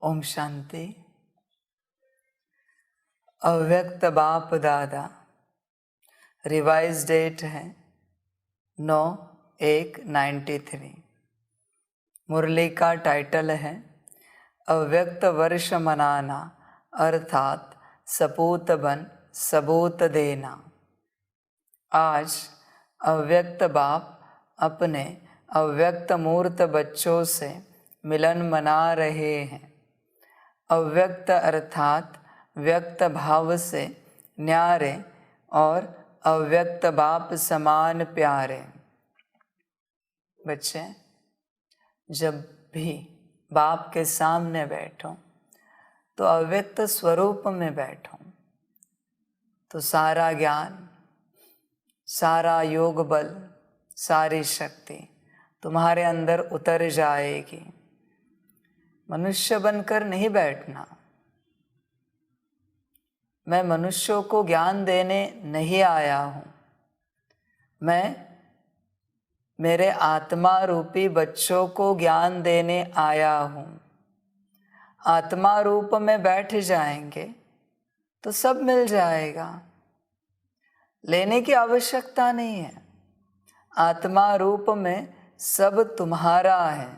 ओम शांति। अव्यक्त बाप दादा, रिवाइज डेट है 9/1/93। मुरली का टाइटल है अव्यक्त वर्ष मनाना अर्थात सपूत बन सबूत देना। आज अव्यक्त बाप अपने अव्यक्त मूर्त बच्चों से मिलन मना रहे हैं। अव्यक्त अर्थात व्यक्त भाव से न्यारे और अव्यक्त बाप समान प्यारे। बच्चे, जब भी बाप के सामने बैठो तो अव्यक्त स्वरूप में बैठो, तो सारा ज्ञान, सारा योग बल, सारी शक्ति तुम्हारे अंदर उतर जाएगी। मनुष्य बनकर नहीं बैठना। मैं मनुष्यों को ज्ञान देने नहीं आया हूँ। मैं मेरे आत्मा रूपी बच्चों को ज्ञान देने आया हूँ। आत्मा रूप में बैठ जाएंगे तो सब मिल जाएगा। लेने की आवश्यकता नहीं है। आत्मा रूप में सब तुम्हारा है।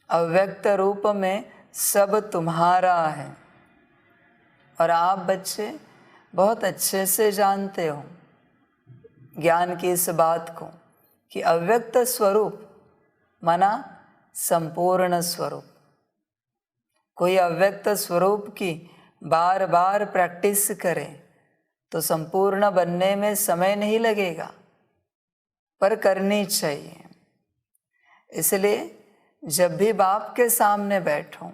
अव्यक्त रूप में सब तुम्हारा है। और आप बच्चे बहुत अच्छे से जानते हो ज्ञान की इस बात को कि अव्यक्त स्वरूप माना संपूर्ण स्वरूप। कोई अव्यक्त स्वरूप की बार बार प्रैक्टिस करे तो संपूर्ण बनने में समय नहीं लगेगा, पर करनी चाहिए। इसलिए जब भी बाप के सामने बैठो,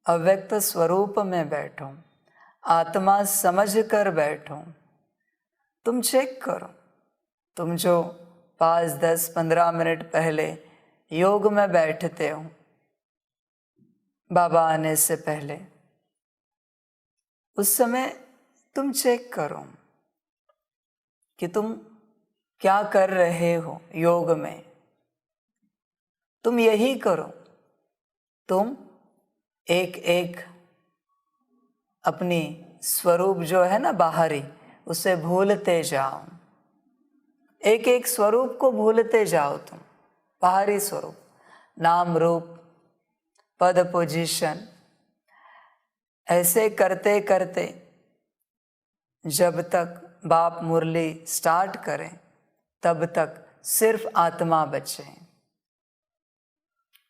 अव्यक्त स्वरूप में बैठो, आत्मा समझ कर बैठो। तुम चेक करो, तुम जो 5, 10, 15 मिनट पहले योग में बैठते हो बाबा आने से पहले, उस समय तुम चेक करो कि तुम क्या कर रहे हो योग में। तुम यही करो, तुम एक एक अपनी स्वरूप जो है ना बाहरी, उसे भूलते जाओ। एक एक स्वरूप को भूलते जाओ तुम। बाहरी स्वरूप, नाम रूप, पद पोजीशन, ऐसे करते करते जब तक बाप मुरली स्टार्ट करें तब तक सिर्फ आत्मा बचे,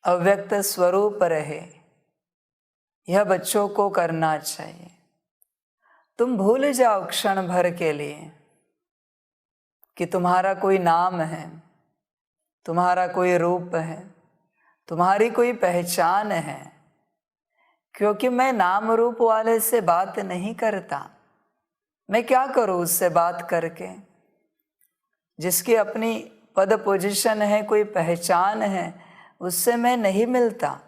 अव्यक्त स्वरूप रहे। यह बच्चों को करना चाहिए। तुम भूल जाओ क्षण भर के लिए कि तुम्हारा कोई नाम है, तुम्हारा कोई रूप है, तुम्हारी कोई पहचान है। क्योंकि मैं नाम रूप वाले से बात नहीं करता। मैं क्या करूं उससे बात करके? जिसकी अपनी पद पोजीशन है, कोई पहचान है, उससे मैं नहीं मिलता,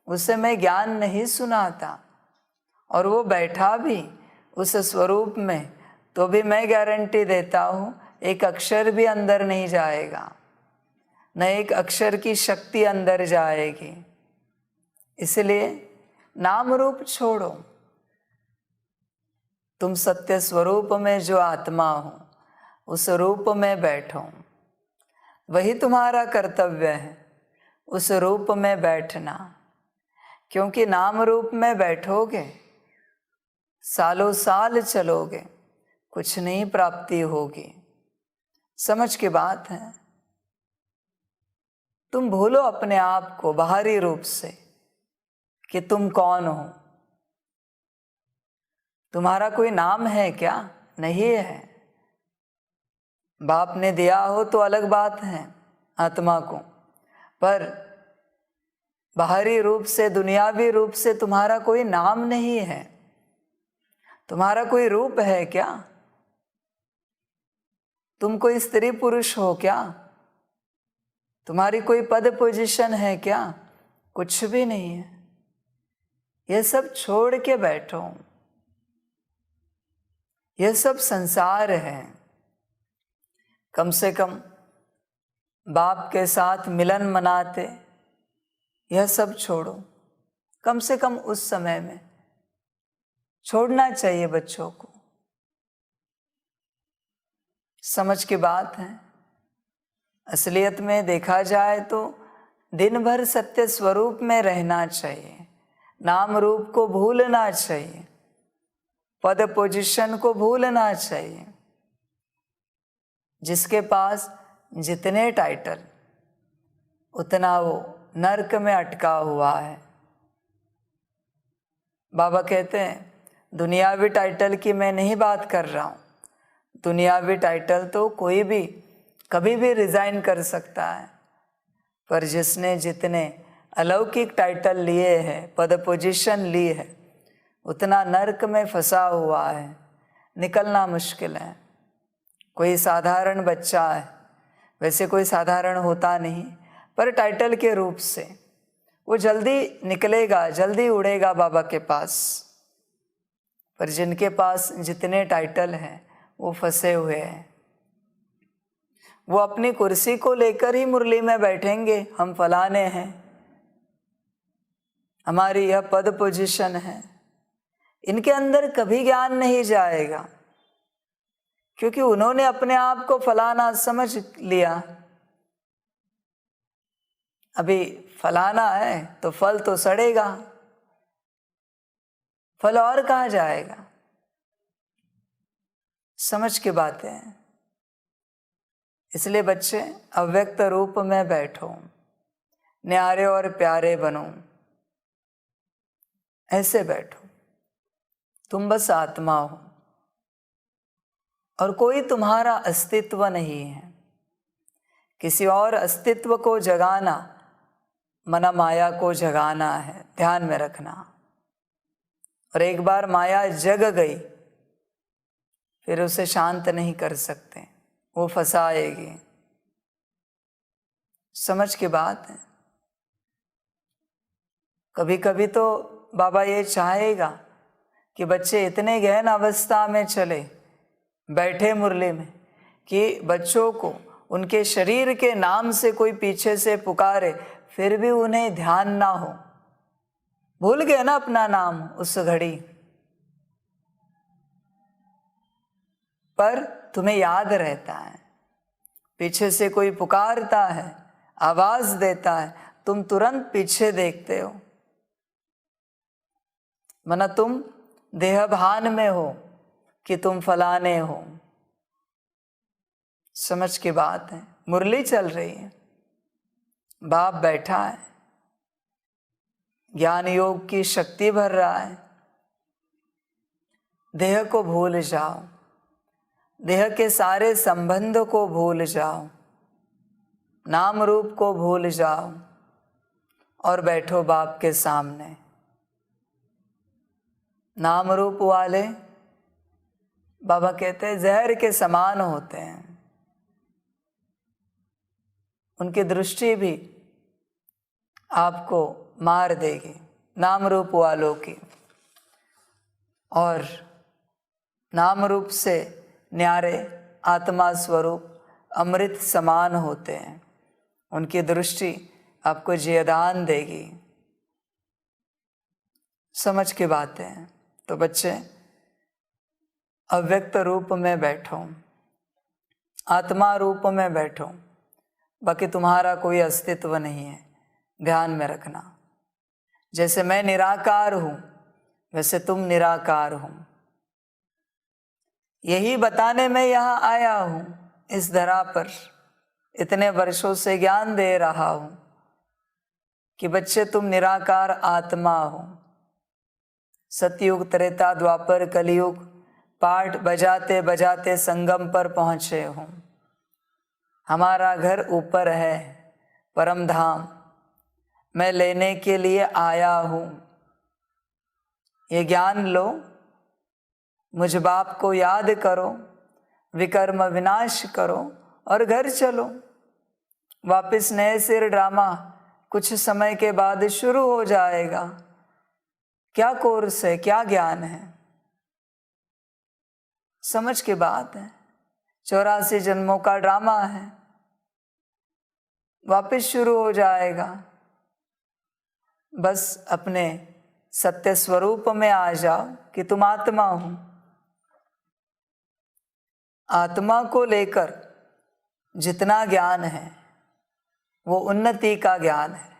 उससे मैं ज्ञान नहीं सुनाता। और वो बैठा भी उस स्वरूप में तो भी मैं गारंटी देता हूँ एक अक्षर भी अंदर नहीं जाएगा, न एक अक्षर की शक्ति अंदर जाएगी। इसलिए नाम रूप छोड़ो। तुम सत्य स्वरूप में जो आत्मा हो उस रूप में बैठो। वही तुम्हारा कर्तव्य है, उस रूप में बैठना। क्योंकि नाम रूप में बैठोगे, सालों साल चलोगे, कुछ नहीं प्राप्ति होगी। समझ की बात है। तुम भूलो अपने आप को बाहरी रूप से कि तुम कौन हो। तुम्हारा कोई नाम है क्या? नहीं है। बाप ने दिया हो तो अलग बात है आत्मा को, पर बाहरी रूप से, दुनियावी रूप से तुम्हारा कोई नाम नहीं है। तुम्हारा कोई रूप है क्या? तुम कोई स्त्री पुरुष हो क्या? तुम्हारी कोई पद पोजीशन है क्या? कुछ भी नहीं है। यह सब छोड़ के बैठो। यह सब संसार है। कम से कम बाप के साथ मिलन मनाते, यह सब छोड़ो। कम से कम उस समय में छोड़ना चाहिए बच्चों को। समझ की बात है। असलियत में देखा जाए तो दिन भर सत्य स्वरूप में रहना चाहिए, नाम रूप को भूलना चाहिए, पद पोजीशन को भूलना चाहिए। जिसके पास जितने टाइटल उतना वो नरक में अटका हुआ है। बाबा कहते हैं दुनियावी टाइटल की मैं नहीं बात कर रहा हूँ। दुनियावी टाइटल तो कोई भी कभी भी रिजाइन कर सकता है, पर जिसने जितने अलौकिक टाइटल लिए हैं, पद पोजीशन ली है, उतना नरक में फंसा हुआ है, निकलना मुश्किल है। कोई साधारण बच्चा है, वैसे कोई साधारण होता नहीं, पर टाइटल के रूप से वो जल्दी निकलेगा, जल्दी उड़ेगा बाबा के पास। पर जिनके पास जितने टाइटल हैं वो फंसे हुए हैं। वो अपनी कुर्सी को लेकर ही मुरली में बैठेंगे, हम फलाने हैं, हमारी यह पद पोजीशन है। इनके अंदर कभी ज्ञान नहीं जाएगा, क्योंकि उन्होंने अपने आप को फलाना समझ लिया। अभी फलाना है तो फल तो सड़ेगा, फल और कहाँ जाएगा। समझ की बातें हैं। इसलिए बच्चे अव्यक्त रूप में बैठो, न्यारे और प्यारे बनो, ऐसे बैठो। तुम बस आत्मा हो और कोई तुम्हारा अस्तित्व नहीं है। किसी और अस्तित्व को जगाना मना माया को जगाना है, ध्यान में रखना। और एक बार माया जग गई फिर उसे शांत नहीं कर सकते, वो फंसाएगी। समझ की बात है। कभी कभी तो बाबा ये चाहेगा कि बच्चे इतने गहन अवस्था में चले बैठे मुरली में कि बच्चों को उनके शरीर के नाम से कोई पीछे से पुकारे, फिर भी उन्हें ध्यान ना हो। भूल गए ना अपना नाम उस घड़ी, पर तुम्हें याद रहता है। पीछे से कोई पुकारता है, आवाज देता है, तुम तुरंत पीछे देखते हो। मना तुम देह भान में हो कि तुम फलाने हो। समझ की बात है। मुरली चल रही है, बाप बैठा है, ज्ञान योग की शक्ति भर रहा है। देह को भूल जाओ, देह के सारे संबंध को भूल जाओ, नाम रूप को भूल जाओ और बैठो बाप के सामने। नाम रूप वाले बाबा कहते हैं जहर के समान होते हैं। उनकी दृष्टि भी आपको मार देगी, नाम रूप वालों की। और नाम रूप से न्यारे आत्मा स्वरूप अमृत समान होते हैं। उनकी दृष्टि आपको जयदान देगी। समझ की बातें हैं। तो बच्चे अव्यक्त रूप में बैठो, आत्मा रूप में बैठो, बाकी तुम्हारा कोई अस्तित्व नहीं है, ध्यान में रखना। जैसे मैं निराकार हूं वैसे तुम निराकार हो। यही बताने मैं यहाँ आया हूं, इस धरा पर इतने वर्षों से ज्ञान दे रहा हूं कि बच्चे तुम निराकार आत्मा हो। सतयुग त्रेता द्वापर कलयुग पाठ बजाते बजाते संगम पर पहुँचे हो। हमारा घर ऊपर है, परम धाम मैं लेने के लिए आया हूँ। ये ज्ञान लो, मुझ बाप को याद करो, विकर्म विनाश करो और घर चलो। वापस नए सिर ड्रामा कुछ समय के बाद शुरू हो जाएगा। क्या कोर्स है, क्या ज्ञान है। समझ की बात है। 84 जन्मों का ड्रामा है, वापस शुरू हो जाएगा। बस अपने सत्य स्वरूप में आ जाओ कि तुम आत्मा हो। आत्मा को लेकर जितना ज्ञान है वो उन्नति का ज्ञान है,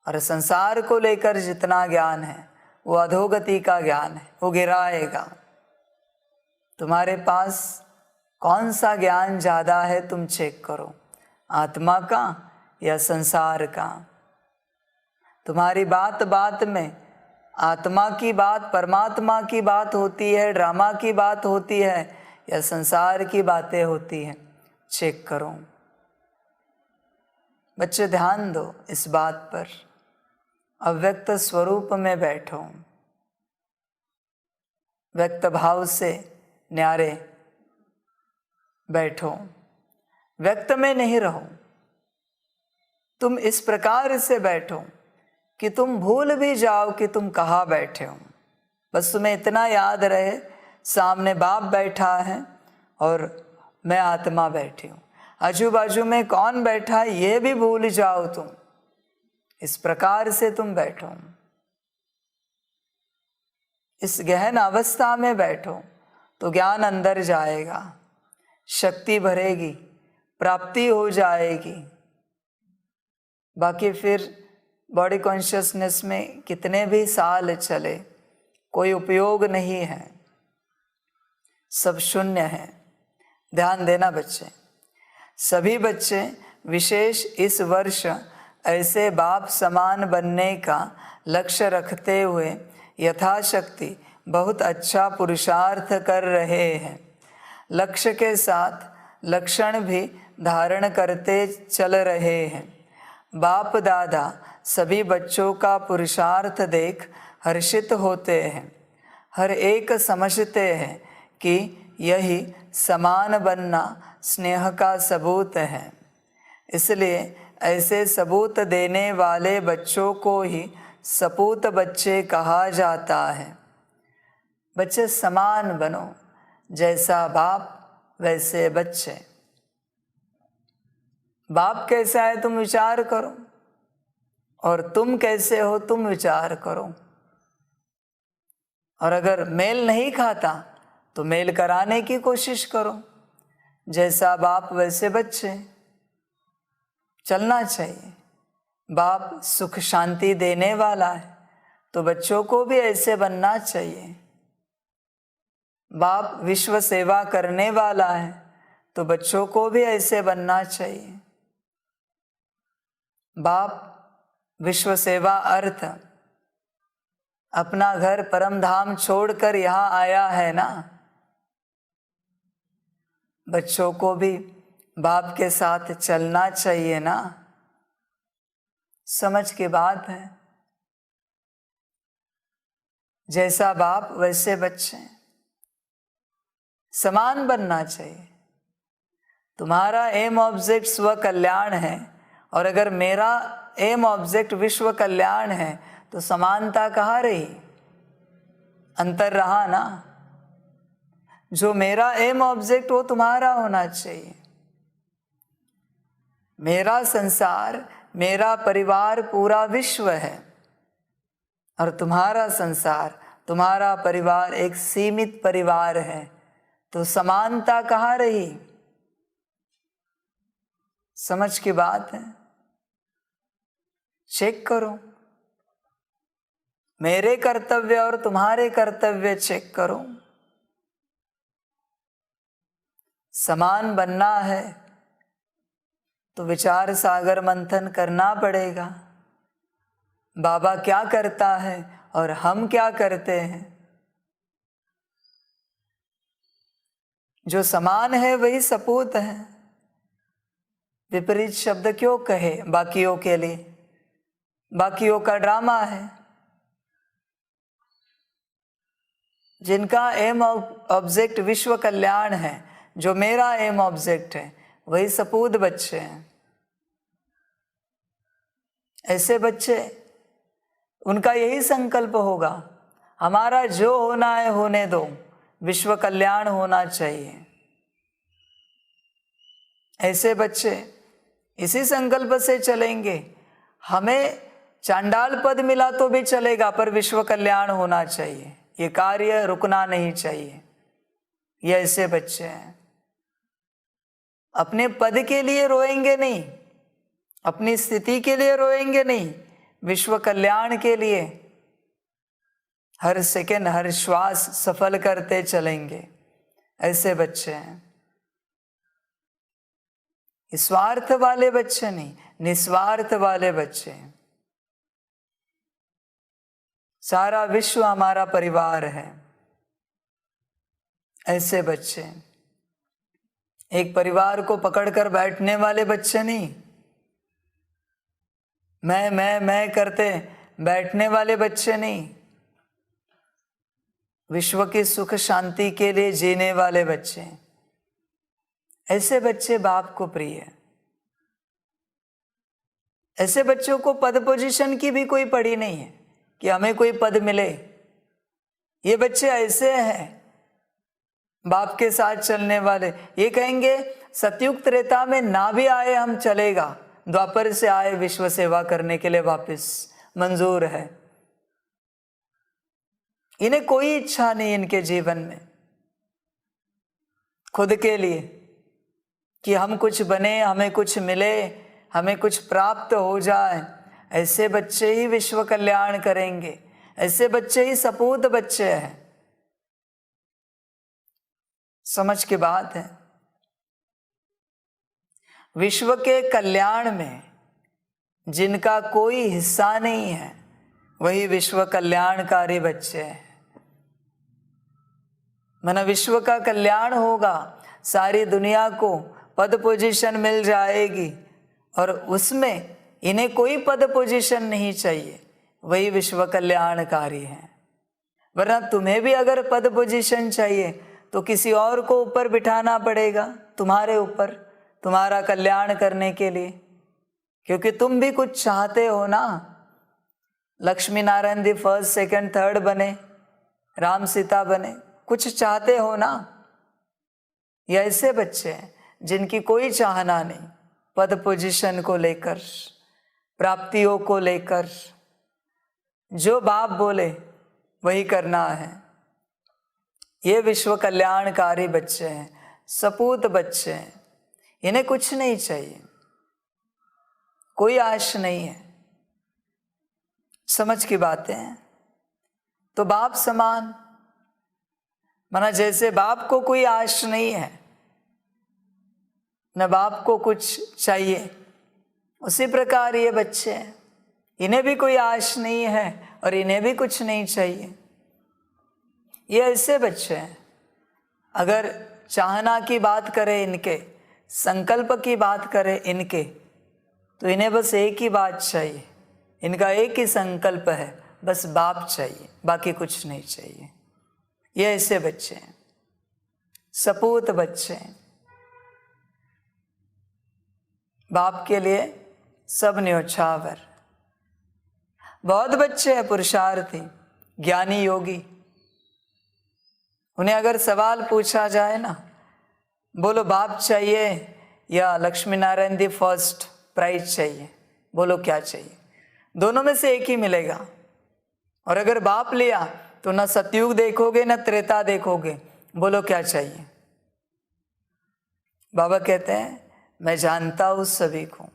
और संसार को लेकर जितना ज्ञान है वो अधोगति का ज्ञान है, वो गिराएगा। तुम्हारे पास कौन सा ज्ञान ज़्यादा है तुम चेक करो, आत्मा का या संसार का। तुम्हारी बात बात में आत्मा की बात, परमात्मा की बात होती है, ड्रामा की बात होती है, या संसार की बातें होती हैं, चेक करो। बच्चे ध्यान दो इस बात पर। अव्यक्त स्वरूप में बैठो, व्यक्त भाव से न्यारे बैठो, व्यक्त में नहीं रहो। तुम इस प्रकार से बैठो कि तुम भूल भी जाओ कि तुम कहाँ बैठे हो। बस तुम्हें इतना याद रहे सामने बाप बैठा है और मैं आत्मा बैठी हूँ। आजू बाजू में कौन बैठा है ये भी भूल जाओ तुम। इस प्रकार से तुम बैठो, इस गहन अवस्था में बैठो तो ज्ञान अंदर जाएगा, शक्ति भरेगी, प्राप्ति हो जाएगी। बाकी फिर बॉडी कॉन्शियसनेस में कितने भी साल चले कोई उपयोग नहीं है, सब शून्य है। ध्यान देना बच्चे, सभी बच्चे विशेष इस वर्ष ऐसे बाप समान बनने का लक्ष्य रखते हुए यथाशक्ति बहुत अच्छा पुरुषार्थ कर रहे हैं। लक्ष्य के साथ लक्षण भी धारण करते चल रहे हैं। बाप दादा सभी बच्चों का पुरुषार्थ देख हर्षित होते हैं। हर एक समझते हैं कि यही समान बनना स्नेह का सबूत है। इसलिए ऐसे सबूत देने वाले बच्चों को ही सपूत बच्चे कहा जाता है। बच्चे समान बनो, जैसा बाप वैसे बच्चे। बाप कैसा है तुम विचार करो, और तुम कैसे हो तुम विचार करो। और अगर मेल नहीं खाता तो मेल कराने की कोशिश करो। जैसा बाप वैसे बच्चे, चलना चाहिए। बाप सुख शांति देने वाला है तो बच्चों को भी ऐसे बनना चाहिए। बाप विश्व सेवा करने वाला है तो बच्चों को भी ऐसे बनना चाहिए। बाप विश्व सेवा अर्थ अपना घर परम धाम छोड़कर यहाँ आया है ना, बच्चों को भी बाप के साथ चलना चाहिए ना। समझ की बात है। जैसा बाप वैसे बच्चे, समान बनना चाहिए। तुम्हारा एम ऑब्जेक्ट स्व कल्याण है, और अगर मेरा एम ऑब्जेक्ट विश्व कल्याण है तो समानता कहाँ रही? अंतर रहा ना। जो मेरा एम ऑब्जेक्ट वो तुम्हारा होना चाहिए। मेरा संसार, मेरा परिवार पूरा विश्व है, और तुम्हारा संसार, तुम्हारा परिवार एक सीमित परिवार है, तो समानता कहाँ रही? समझ की बात है। चेक करो, मेरे कर्तव्य और तुम्हारे कर्तव्य चेक करो। समान बनना है तो विचार सागर मंथन करना पड़ेगा। बाबा क्या करता है और हम क्या करते हैं? जो समान है वही सपूत है। विपरीत शब्द क्यों कहे बाकियों के लिए? बाकियों का ड्रामा है। जिनका एम ऑब्जेक्ट विश्व कल्याण है, जो मेरा एम ऑब्जेक्ट है, वही सपूत बच्चे हैं। ऐसे बच्चे, उनका यही संकल्प होगा, हमारा जो होना है होने दो, विश्व कल्याण होना चाहिए। ऐसे बच्चे इसी संकल्प से चलेंगे, हमें चांडाल पद मिला तो भी चलेगा, पर विश्व कल्याण होना चाहिए, ये कार्य रुकना नहीं चाहिए। ये ऐसे बच्चे हैं, अपने पद के लिए रोएंगे नहीं, अपनी स्थिति के लिए रोएंगे नहीं, विश्व कल्याण के लिए हर सेकंड हर श्वास सफल करते चलेंगे। ऐसे बच्चे हैं, स्वार्थ वाले बच्चे नहीं, निस्वार्थ वाले बच्चे। सारा विश्व हमारा परिवार है, ऐसे बच्चे। एक परिवार को पकड़कर बैठने वाले बच्चे नहीं, मैं करते बैठने वाले बच्चे नहीं, विश्व की सुख शांति के लिए जीने वाले बच्चे। ऐसे बच्चे बाप को प्रिय है। ऐसे बच्चों को पद पोजीशन की भी कोई पड़ी नहीं है कि हमें कोई पद मिले। ये बच्चे ऐसे हैं बाप के साथ चलने वाले। ये कहेंगे सतयुग त्रेता में ना भी आए हम चलेगा, द्वापर से आए विश्व सेवा करने के लिए वापस मंजूर है। इन्हें कोई इच्छा नहीं इनके जीवन में खुद के लिए कि हम कुछ बने, हमें कुछ मिले, हमें कुछ प्राप्त हो जाए। ऐसे बच्चे ही विश्व कल्याण करेंगे, ऐसे बच्चे ही सपूत बच्चे हैं। समझ की बात है। विश्व के कल्याण में जिनका कोई हिस्सा नहीं है वही विश्व कल्याणकारी बच्चे हैं। माना विश्व का कल्याण होगा, सारी दुनिया को पद पोजीशन मिल जाएगी और उसमें इन्हें कोई पद पोजीशन नहीं चाहिए, वही विश्व कल्याणकारी है। वरना तुम्हें भी अगर पद पोजीशन चाहिए तो किसी और को ऊपर बिठाना पड़ेगा, तुम्हारे ऊपर, तुम्हारा कल्याण करने के लिए, क्योंकि तुम भी कुछ चाहते हो ना। Lakshmi Narayan ji first second third बने, राम सीता बने, कुछ चाहते हो ना। ये ऐसे बच्चे हैं जिनकी कोई चाहना नहीं पद पोजीशन को लेकर, प्राप्तियों को लेकर। जो बाप बोले वही करना है। ये विश्व कल्याणकारी बच्चे हैं, सपूत बच्चे हैं। इन्हें कुछ नहीं चाहिए, कोई आश नहीं है। समझ की बातें हैं। तो बाप समान, माना जैसे बाप को कोई आश नहीं है, न बाप को कुछ चाहिए, उसी प्रकार ये बच्चे हैं, इन्हें भी कोई आश नहीं है और इन्हें भी कुछ नहीं चाहिए। ये ऐसे बच्चे हैं। अगर चाहना की बात करें इनके, संकल्प की बात करें इनके, तो इन्हें बस एक ही बात चाहिए, इनका एक ही संकल्प है, बस बाप चाहिए, बाकी कुछ नहीं चाहिए। ये ऐसे बच्चे हैं, सपूत बच्चे हैं। बाप के लिए सब न्योछावर। बहुत बच्चे हैं पुरुषार्थी, ज्ञानी योगी। उन्हें अगर सवाल पूछा जाए ना, बोलो बाप चाहिए या लक्ष्मी नारायण जी फर्स्ट प्राइज चाहिए, बोलो क्या चाहिए, दोनों में से एक ही मिलेगा। और अगर बाप लिया तो ना सतयुग देखोगे ना त्रेता देखोगे, बोलो क्या चाहिए। बाबा कहते हैं मैं जानता हूं सभी को,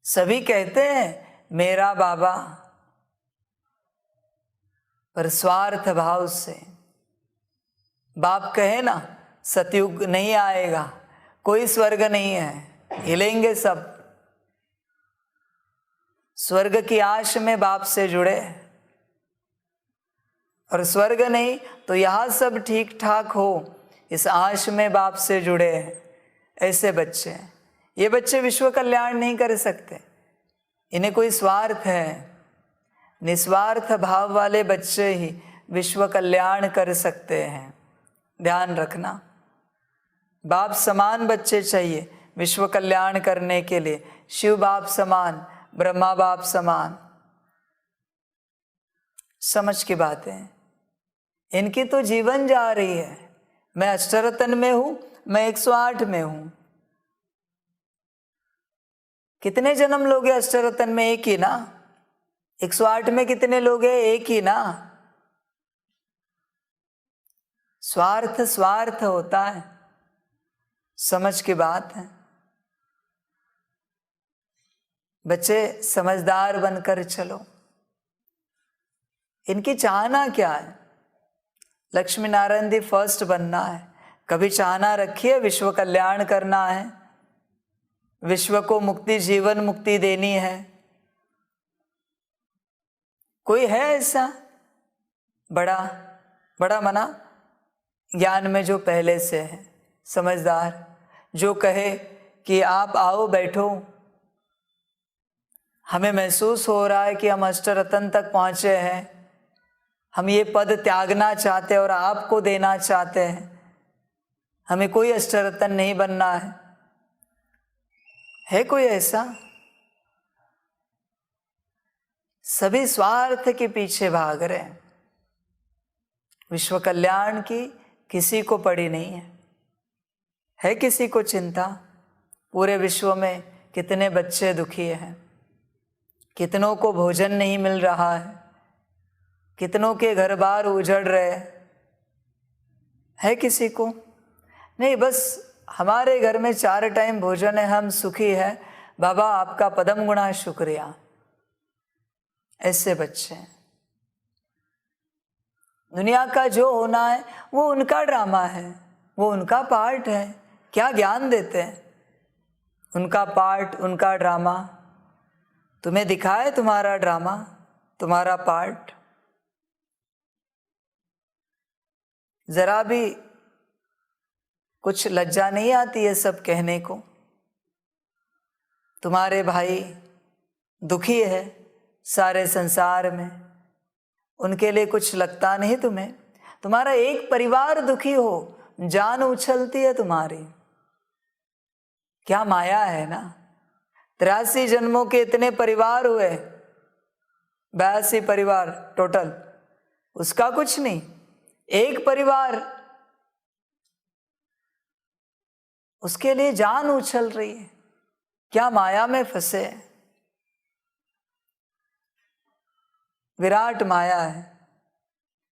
सभी कहते हैं मेरा बाबा, पर स्वार्थ भाव से। बाप कहे ना सतयुग नहीं आएगा, कोई स्वर्ग नहीं है, हिलेंगे सब। स्वर्ग की आश में बाप से जुड़े, और स्वर्ग नहीं तो यहां सब ठीक ठाक हो, इस आश में बाप से जुड़े हैं। ऐसे बच्चे हैं। ये बच्चे विश्व कल्याण नहीं कर सकते, इन्हें कोई स्वार्थ है। निस्वार्थ भाव वाले बच्चे ही विश्व कल्याण कर सकते हैं। ध्यान रखना, बाप समान बच्चे चाहिए विश्व कल्याण करने के लिए। शिव बाप समान, ब्रह्मा बाप समान। समझ की बातें, इनकी तो जीवन जा रही है। मैं अष्टरतन में हूं, मैं 108 में हूं। कितने जन्म लोगे अष्टरत्न में? एक ही ना। 108 में कितने लोग हैं? एक ही ना। स्वार्थ स्वार्थ होता है, समझ की बात है। बच्चे समझदार बनकर चलो। इनकी चाहना क्या है? लक्ष्मी नारायण दी फर्स्ट बनना है। कभी चाहना रखी है विश्व कल्याण करना है, विश्व को मुक्ति, जीवन मुक्ति देनी है? कोई है ऐसा बड़ा बड़ा मना ज्ञान में जो पहले से है, समझदार, जो कहे कि आप आओ बैठो, हमें महसूस हो रहा है कि हम अष्टरत्न तक पहुंचे हैं, हम ये पद त्यागना चाहते हैं और आपको देना चाहते हैं, हमें कोई अष्टरत्न नहीं बनना है कोई ऐसा? सभी स्वार्थ के पीछे भाग रहे हैं। विश्व कल्याण की किसी को पड़ी नहीं है किसी को चिंता? पूरे विश्व में कितने बच्चे दुखी हैं, कितनों को भोजन नहीं मिल रहा है, कितनों के घर बार उजड़ रहे है किसी को? नहीं, बस हमारे घर में 4 टाइम भोजन है, हम सुखी है, बाबा आपका पदम गुणा शुक्रिया। ऐसे बच्चे हैं। दुनिया का जो होना है वो उनका ड्रामा है, वो उनका पार्ट है। क्या ज्ञान देते हैं? उनका पार्ट, उनका ड्रामा। तुम्हें दिखाए तुम्हारा ड्रामा, तुम्हारा पार्ट? जरा भी कुछ लज्जा नहीं आती है सब कहने को? तुम्हारे भाई दुखी है सारे संसार में, उनके लिए कुछ लगता नहीं तुम्हें? तुम्हारा एक परिवार दुखी हो, जान उछलती है तुम्हारी। क्या माया है ना। 83 जन्मों के इतने परिवार हुए, 82 परिवार टोटल, उसका कुछ नहीं। एक परिवार, उसके लिए जान उछल रही है। क्या माया में फंसे? विराट माया है।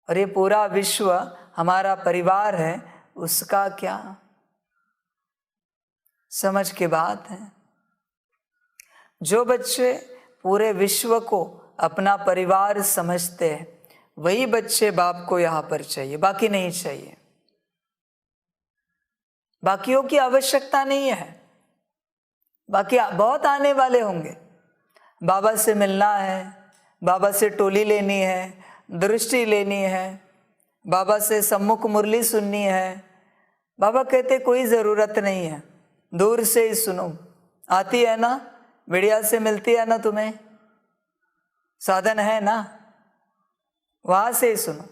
और ये पूरा विश्व हमारा परिवार है, उसका क्या? समझ की बात है। जो बच्चे पूरे विश्व को अपना परिवार समझते हैं, वही बच्चे बाप को यहाँ पर चाहिए, बाकी नहीं चाहिए। बाकियों की आवश्यकता नहीं है। बाकी बहुत आने वाले होंगे, बाबा से मिलना है, बाबा से टोली लेनी है, दृष्टि लेनी है, बाबा से सम्मुख मुरली सुननी है। बाबा कहते कोई ज़रूरत नहीं है, दूर से ही सुनो। आती है ना, मीडिया से मिलती है ना, तुम्हें साधन है ना, वहाँ से ही सुनो।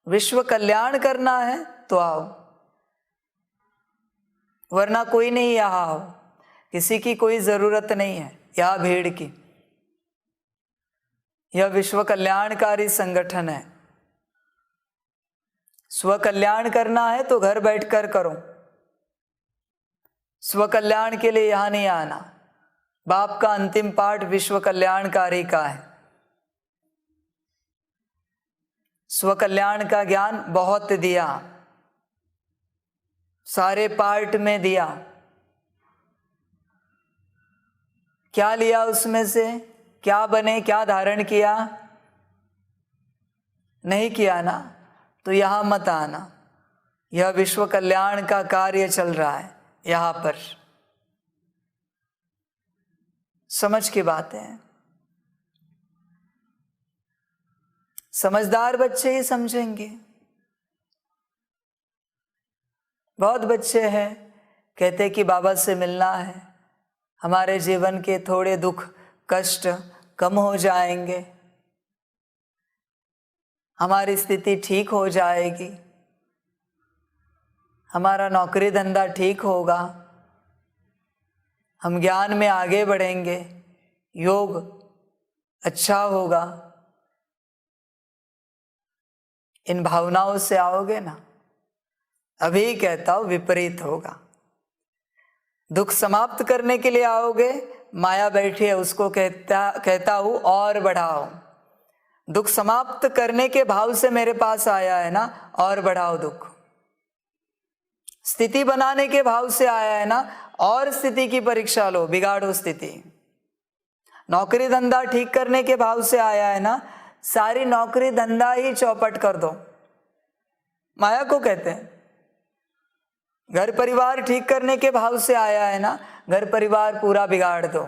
विश्व कल्याण करना है तो आओ, वरना कोई नहीं यहाँ आओ। किसी की कोई ज़रूरत नहीं है यहाँ भीड़ की। यह विश्व कल्याणकारी संगठन है। स्व कल्याण करना है तो घर बैठकर करो, स्व कल्याण के लिए यहाँ नहीं आना। बाप का अंतिम पाठ विश्व कल्याणकारी का है। स्व कल्याण का ज्ञान बहुत दिया, सारे पार्ट में दिया। क्या लिया उसमें से? क्या बने, क्या धारण किया? नहीं किया ना, तो यहाँ मत आना। यह विश्व कल्याण का कार्य चल रहा है यहाँ पर। समझ की बात है। समझदार बच्चे ही समझेंगे। बहुत बच्चे हैं कहते कि बाबा से मिलना है, हमारे जीवन के थोड़े दुख कष्ट कम हो जाएंगे, हमारी स्थिति ठीक हो जाएगी, हमारा नौकरी धंधा ठीक होगा, हम ज्ञान में आगे बढ़ेंगे, योग अच्छा होगा। इन भावनाओं से आओगे ना, अभी कहता हूं विपरीत होगा। दुख समाप्त करने के लिए आओगे, माया बैठी है, उसको कहता हूं और बढ़ाओ। दुख समाप्त करने के भाव से मेरे पास आया है ना, और बढ़ाओ दुख। स्थिति बनाने के भाव से आया है ना, और स्थिति की परीक्षा लो, बिगाड़ो स्थिति। नौकरी धंधा ठीक करने के भाव से आया है ना, सारी नौकरी धंधा ही चौपट कर दो, माया को कहते हैं। घर परिवार ठीक करने के भाव से आया है ना, घर परिवार पूरा बिगाड़ दो।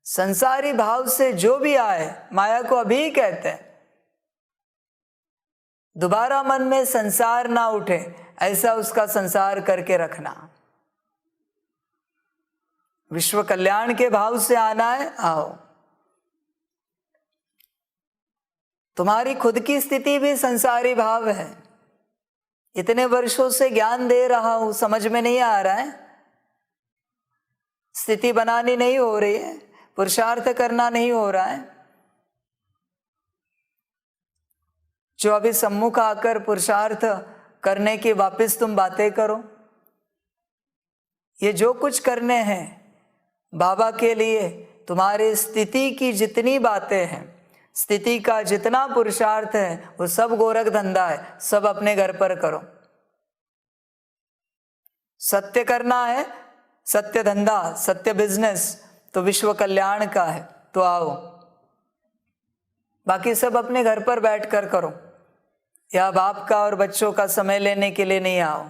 संसारी भाव से जो भी आए, माया को अभी कहते हैं। दोबारा मन में संसार ना उठे, ऐसा उसका संसार करके रखना। विश्व कल्याण के भाव से आना है, आओ। तुम्हारी खुद की स्थिति भी संसारी भाव है। इतने वर्षों से ज्ञान दे रहा हूं, समझ में नहीं आ रहा है, स्थिति बनानी नहीं हो रही है, पुरुषार्थ करना नहीं हो रहा है। जो अभी सम्मुख आकर पुरुषार्थ करने की वापस तुम बातें करो। ये जो कुछ करने हैं बाबा के लिए, तुम्हारी स्थिति की जितनी बातें हैं, स्थिति का जितना पुरुषार्थ है, वो सब गोरख धंधा है, सब अपने घर पर करो। सत्य करना है, सत्य धंधा, सत्य बिजनेस तो विश्व कल्याण का है, तो आओ। बाकी सब अपने घर पर बैठकर करो, या बाप का और बच्चों का समय लेने के लिए नहीं आओ।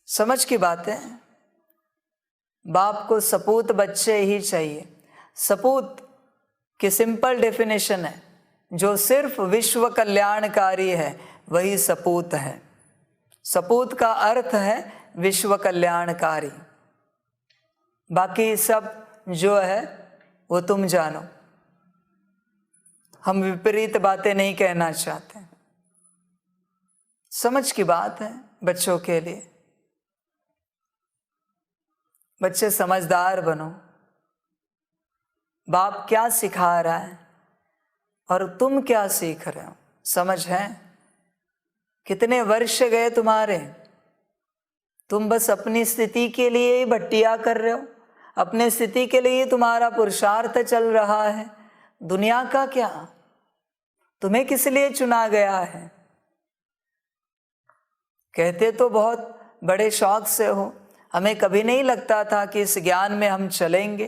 समझ की बात है। बाप को सपूत बच्चे ही चाहिए। सपूत की सिंपल डेफिनेशन है, जो सिर्फ विश्व कल्याणकारी है वही सपूत है। सपूत का अर्थ है विश्व कल्याणकारी। बाकी सब जो है वो तुम जानो। हम विपरीत बातें नहीं कहना चाहते। समझ की बात है बच्चों के लिए। बच्चे समझदार बनो। बाप क्या सिखा रहा है और तुम क्या सीख रहे हो, समझ है? कितने वर्ष गए तुम्हारे, तुम बस अपनी स्थिति के लिए ही भट्टिया कर रहे हो, अपने स्थिति के लिए तुम्हारा पुरुषार्थ चल रहा है। दुनिया का क्या, तुम्हें किस लिए चुना गया है? कहते तो बहुत बड़े शौक से हो, हमें कभी नहीं लगता था कि इस ज्ञान में हम चलेंगे,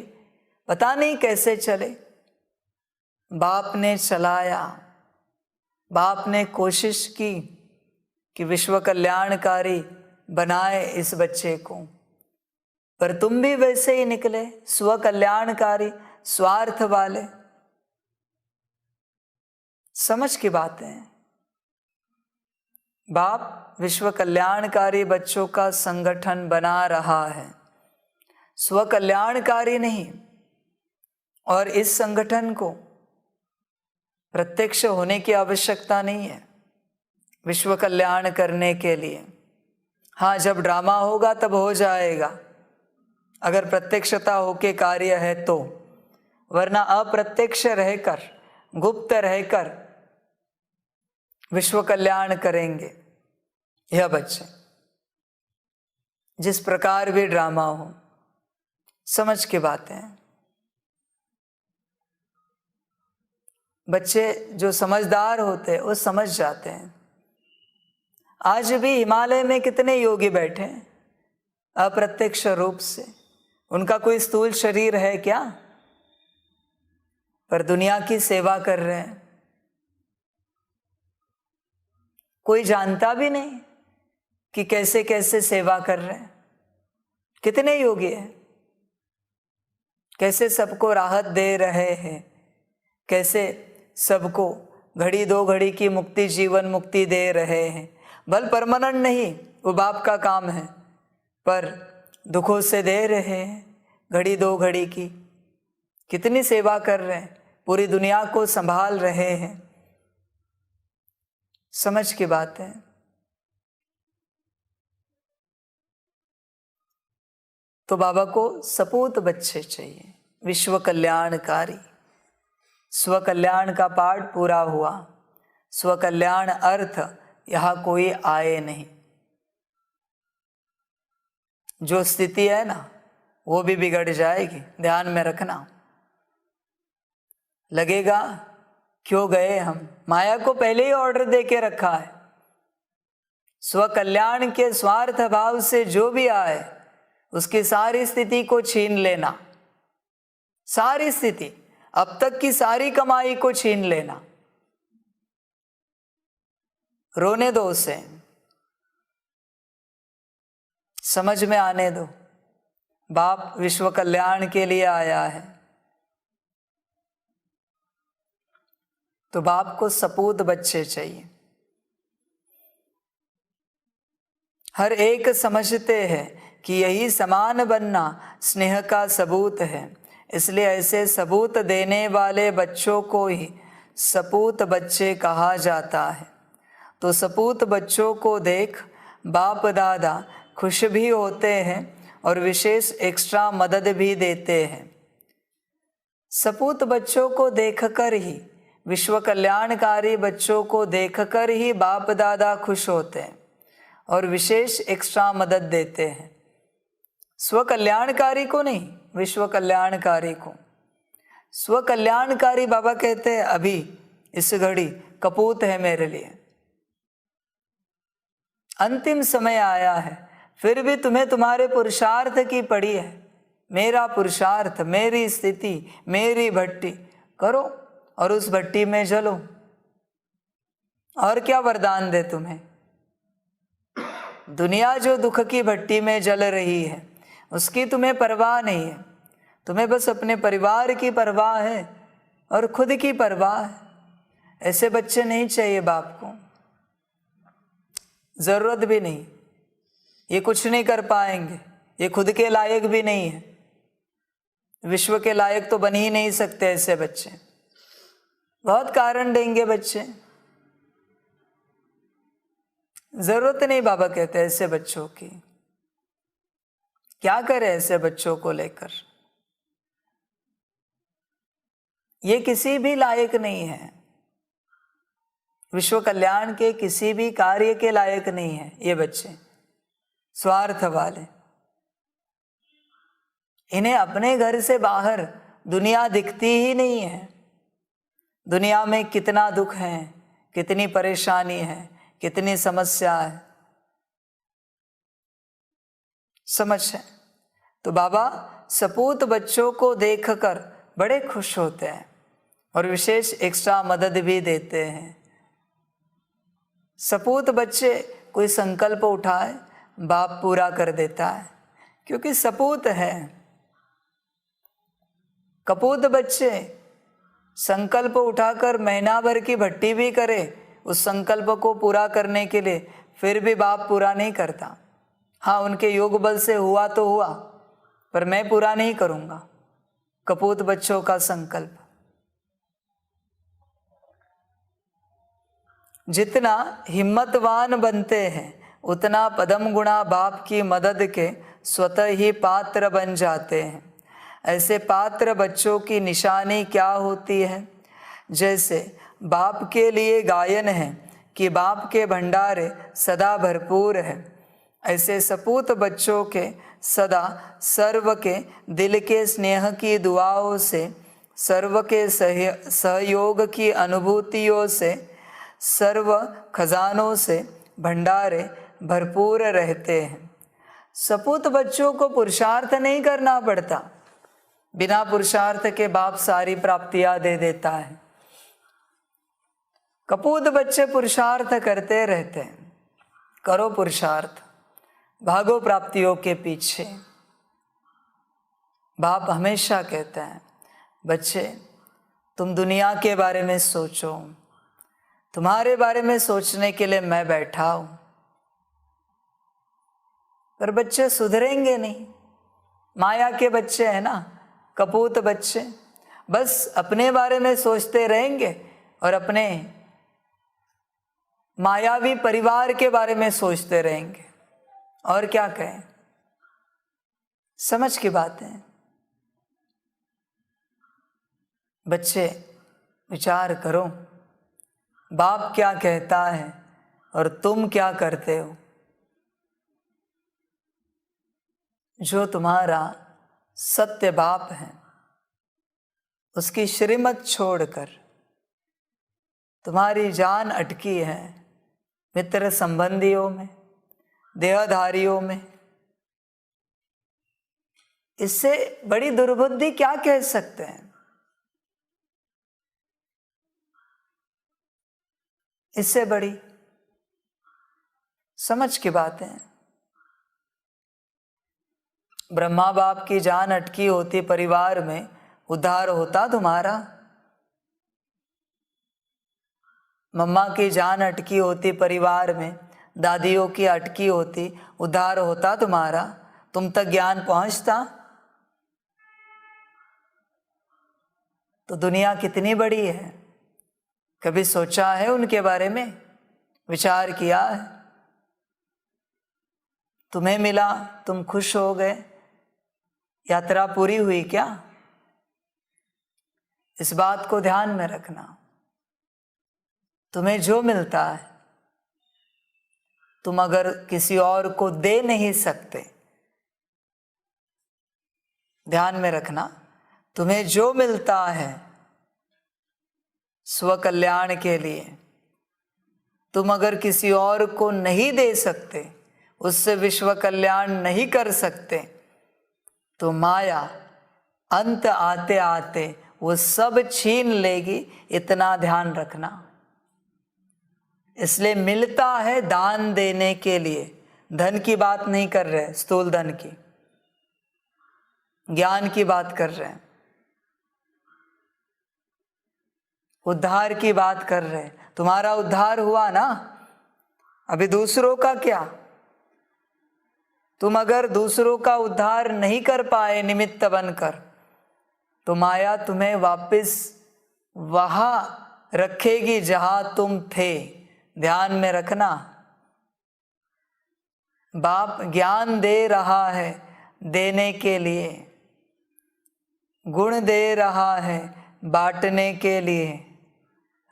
पता नहीं कैसे चले। बाप ने चलाया, बाप ने कोशिश की कि विश्व कल्याणकारी बनाए इस बच्चे को, पर तुम भी वैसे ही निकले, स्व कल्याणकारी, स्वार्थ वाले। समझ की बात है। बाप विश्व कल्याणकारी बच्चों का संगठन बना रहा है, स्व कल्याणकारी नहीं। और इस संगठन को प्रत्यक्ष होने की आवश्यकता नहीं है विश्व कल्याण करने के लिए। हाँ, जब ड्रामा होगा तब हो जाएगा, अगर प्रत्यक्षता होके कार्य है तो, वरना अप्रत्यक्ष रहकर, गुप्त रहकर विश्व कल्याण करेंगे यह बच्चे, जिस प्रकार भी ड्रामा हो। समझ की बात है। बच्चे जो समझदार होते हैं वो समझ जाते हैं। आज भी हिमालय में कितने योगी बैठे हैं अप्रत्यक्ष रूप से, उनका कोई स्थूल शरीर है क्या, पर दुनिया की सेवा कर रहे हैं। कोई जानता भी नहीं कि कैसे कैसे सेवा कर रहे हैं। कितने योगी हैं, कैसे सबको राहत दे रहे हैं, कैसे सबको घड़ी दो घड़ी की मुक्ति, जीवन मुक्ति दे रहे हैं। भल परमानेंट नहीं, वो बाप का काम है, पर दुखों से दे रहे हैं घड़ी दो घड़ी की। कितनी सेवा कर रहे हैं, पूरी दुनिया को संभाल रहे हैं। समझ की बात है। तो बाबा को सपूत बच्चे चाहिए, विश्व कल्याणकारी। स्व कल्याण का पाठ पूरा हुआ। स्व कल्याण अर्थ यहाँ कोई आए नहीं, जो स्थिति है ना वो भी बिगड़ जाएगी, ध्यान में रखना। लगेगा क्यों गए हम, माया को पहले ही ऑर्डर दे के रखा है। स्व कल्याण के स्वार्थ भाव से जो भी आए उसकी सारी स्थिति को छीन लेना, सारी स्थिति, अब तक की सारी कमाई को छीन लेना। रोने दो उसे, समझ में आने दो। बाप विश्व कल्याण के लिए आया है, तो बाप को सपूत बच्चे चाहिए। हर एक समझते हैं कि यही समान बनना स्नेह का सबूत है, इसलिए ऐसे सबूत देने वाले बच्चों को ही सपूत बच्चे कहा जाता है। तो सपूत बच्चों को देख बाप दादा खुश भी होते हैं और विशेष एक्स्ट्रा मदद भी देते हैं। सपूत बच्चों को देखकर ही, विश्व कल्याणकारी बच्चों को देखकर ही बाप दादा खुश होते हैं और विशेष एक्स्ट्रा मदद देते हैं। स्व कल्याणकारी को नहीं, विश्व कल्याणकारी को। स्व कल्याणकारी बाबा कहते हैं अभी इस घड़ी कपूत है मेरे लिए, अंतिम समय आया है, फिर भी तुम्हें तुम्हारे पुरुषार्थ की पड़ी है। मेरा पुरुषार्थ, मेरी स्थिति, मेरी भट्टी करो और उस भट्टी में जलो। और क्या वरदान दे तुम्हें? दुनिया जो दुख की भट्टी में जल रही है उसकी तुम्हें परवाह नहीं है, तुम्हें बस अपने परिवार की परवाह है और खुद की परवाह है। ऐसे बच्चे नहीं चाहिए बाप को, जरूरत भी नहीं। ये कुछ नहीं कर पाएंगे, ये खुद के लायक भी नहीं है, विश्व के लायक तो बन ही नहीं सकते ऐसे बच्चे। बहुत कारण देंगे बच्चे, जरूरत नहीं बाबा कहते ऐसे बच्चों की। क्या करें ऐसे बच्चों को लेकर? ये किसी भी लायक नहीं है, विश्व कल्याण के किसी भी कार्य के लायक नहीं है ये बच्चे, स्वार्थ वाले। इन्हें अपने घर से बाहर दुनिया दिखती ही नहीं है। दुनिया में कितना दुख है, कितनी परेशानी है, कितनी समस्या है, समझ है। तो बाबा सपूत बच्चों को देखकर बड़े खुश होते हैं और विशेष एक्स्ट्रा मदद भी देते हैं। सपूत बच्चे कोई संकल्प उठाए बाप पूरा कर देता है, क्योंकि सपूत है। कपूत बच्चे संकल्प उठाकर महीना भर की भट्टी भी करे उस संकल्प को पूरा करने के लिए, फिर भी बाप पूरा नहीं करता। हाँ, उनके योग बल से हुआ तो हुआ, पर मैं पूरा नहीं करूंगा कपूत बच्चों का संकल्प। जितना हिम्मतवान बनते हैं उतना पदम गुणा बाप की मदद के स्वतः ही पात्र बन जाते हैं। ऐसे पात्र बच्चों की निशानी क्या होती है? जैसे बाप के लिए गायन है कि बाप के भंडारे सदा भरपूर है, ऐसे सपूत बच्चों के सदा सर्व के दिल के स्नेह की दुआओं से, सर्व के सहयोग की अनुभूतियों से, सर्व खजानों से भंडारे भरपूर रहते हैं। सपूत बच्चों को पुरुषार्थ नहीं करना पड़ता, बिना पुरुषार्थ के बाप सारी प्राप्तियां दे देता है। कपूत बच्चे पुरुषार्थ करते रहते हैं। करो पुरुषार्थ, भागो प्राप्तियों के पीछे। बाप हमेशा कहता है बच्चे तुम दुनिया के बारे में सोचो, तुम्हारे बारे में सोचने के लिए मैं बैठा हूं। पर बच्चे सुधरेंगे नहीं, माया के बच्चे हैं ना, कपूत बच्चे, बस अपने बारे में सोचते रहेंगे और अपने मायावी परिवार के बारे में सोचते रहेंगे। और क्या कहें, समझ की बात है। बच्चे विचार करो, बाप क्या कहता है और तुम क्या करते हो। जो तुम्हारा सत्य बाप है, उसकी श्रीमत छोड़कर तुम्हारी जान अटकी है मित्र संबंधियों में, देहधारियों में। इससे बड़ी दुर्बुद्धि क्या कह सकते हैं? इससे बड़ी समझ की बात है। ब्रह्मा बाप की जान अटकी होती परिवार में, उद्धार होता तुम्हारा। मम्मा की जान अटकी होती परिवार में, दादियों की अटकी होती, उद्धार होता तुम्हारा। तुम तक ज्ञान पहुंचता तो दुनिया कितनी बड़ी है। कभी सोचा है उनके बारे में? विचार किया है? तुम्हें मिला, तुम खुश हो गए, यात्रा पूरी हुई क्या? इस बात को ध्यान में रखना। तुम्हें जो मिलता है, तुम अगर किसी और को दे नहीं सकते, ध्यान में रखना, तुम्हें जो मिलता है स्व कल्याण के लिए, तुम अगर किसी और को नहीं दे सकते, उससे विश्व कल्याण नहीं कर सकते, तो माया अंत आते आते वो सब छीन लेगी। इतना ध्यान रखना। इसलिए मिलता है दान देने के लिए। धन की बात नहीं कर रहे, स्थूल धन की, ज्ञान की बात कर रहे हैं, उद्धार की बात कर रहे हैं। तुम्हारा उद्धार हुआ ना, अभी दूसरों का क्या? तुम अगर दूसरों का उद्धार नहीं कर पाए निमित्त बनकर, तो माया तुम्हें वापस वहां रखेगी जहां तुम थे। ध्यान में रखना। बाप ज्ञान दे रहा है देने के लिए, गुण दे रहा है बांटने के लिए,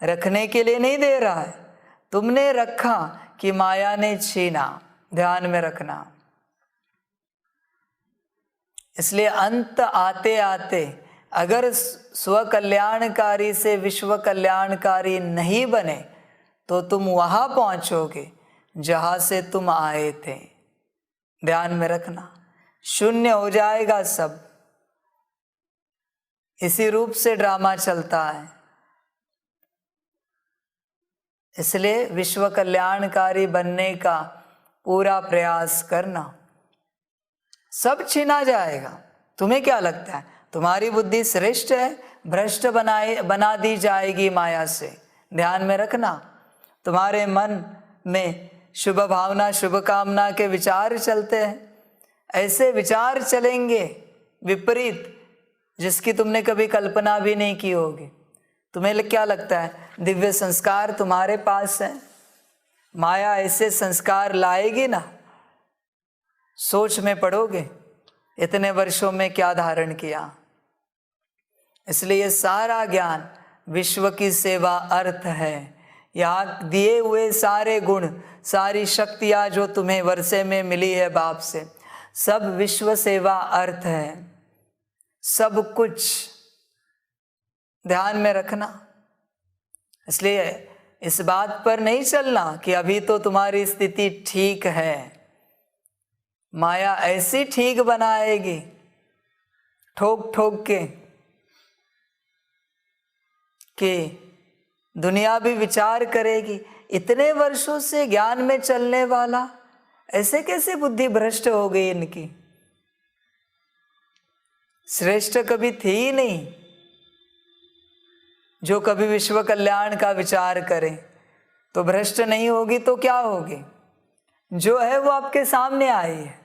रखने के लिए नहीं दे रहा है। तुमने रखा कि माया ने छीना। ध्यान में रखना। इसलिए अंत आते आते अगर स्व कल्याणकारी से विश्व कल्याणकारी नहीं बने, तो तुम वहां पहुंचोगे जहां से तुम आए थे। ध्यान में रखना। शून्य हो जाएगा सब। इसी रूप से ड्रामा चलता है। इसलिए विश्व कल्याणकारी बनने का पूरा प्रयास करना। सब छीना जाएगा। तुम्हें क्या लगता है तुम्हारी बुद्धि श्रेष्ठ है? भ्रष्ट बना दी जाएगी माया से। ध्यान में रखना। तुम्हारे मन में शुभ भावना शुभ कामना के विचार चलते हैं। ऐसे विचार चलेंगे विपरीत, जिसकी तुमने कभी कल्पना भी नहीं की होगी। तुम्हें क्या लगता है दिव्य संस्कार तुम्हारे पास है? माया ऐसे संस्कार लाएगी ना, सोच में पड़ोगे इतने वर्षों में क्या धारण किया। इसलिए सारा ज्ञान विश्व की सेवा अर्थ है। यहाँ दिए हुए सारे गुण, सारी शक्तियाँ जो तुम्हें वर्षे में मिली है बाप से, सब विश्व सेवा अर्थ है। सब कुछ ध्यान में रखना। इसलिए इस बात पर नहीं चलना कि अभी तो तुम्हारी स्थिति ठीक है। माया ऐसी ठीक बनाएगी ठोक ठोक के कि दुनिया भी विचार करेगी, इतने वर्षों से ज्ञान में चलने वाला ऐसे कैसे बुद्धि भ्रष्ट हो गई इनकी। श्रेष्ठ कभी थी ही नहीं। जो कभी विश्व कल्याण का विचार करे तो भ्रष्ट नहीं होगी तो क्या होगी? जो है वो आपके सामने आई है।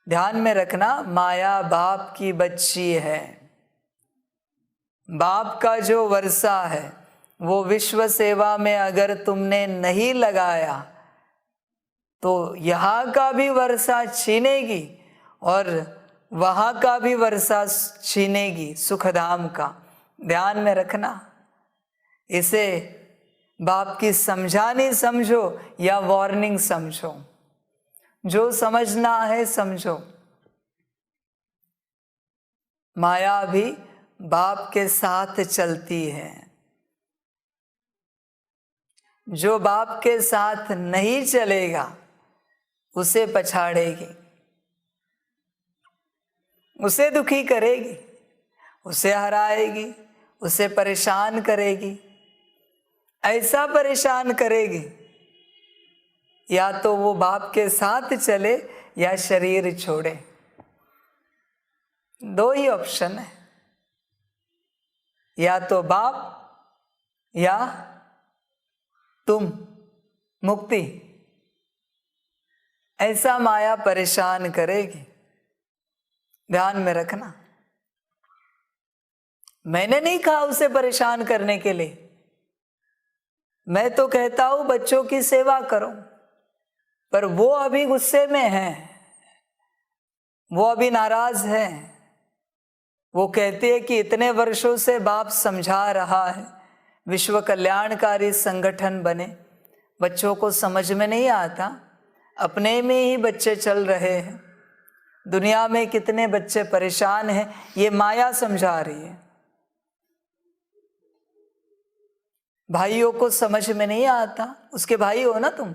ध्यान में रखना, माया बाप की बच्ची है। बाप का जो वर्षा है वो विश्व सेवा में अगर तुमने नहीं लगाया तो यहाँ का भी वर्षा छीनेगी और वहाँ का भी वर्षा छीनेगी, सुखधाम का। ध्यान में रखना। इसे बाप की समझानी समझो या वार्निंग समझो, जो समझना है समझो। माया भी बाप के साथ चलती है। जो बाप के साथ नहीं चलेगा उसे पछाड़ेगी, उसे दुखी करेगी, उसे हराएगी, उसे परेशान करेगी। ऐसा परेशान करेगी, या तो वो बाप के साथ चले या शरीर छोड़े। दो ही ऑप्शन है, या तो बाप या तुम, मुक्ति। ऐसा माया परेशान करेगी, ध्यान में रखना। मैंने नहीं कहा उसे परेशान करने के लिए, मैं तो कहता हूं बच्चों की सेवा करो, पर वो अभी गुस्से में है, वो अभी नाराज है। वो कहते हैं कि इतने वर्षों से बाप समझा रहा है, विश्व कल्याणकारी संगठन बने, बच्चों को समझ में नहीं आता, अपने में ही बच्चे चल रहे हैं, दुनिया में कितने बच्चे परेशान हैं, ये माया समझा रही है। भाइयों को समझ में नहीं आता, उसके भाई हो ना तुम,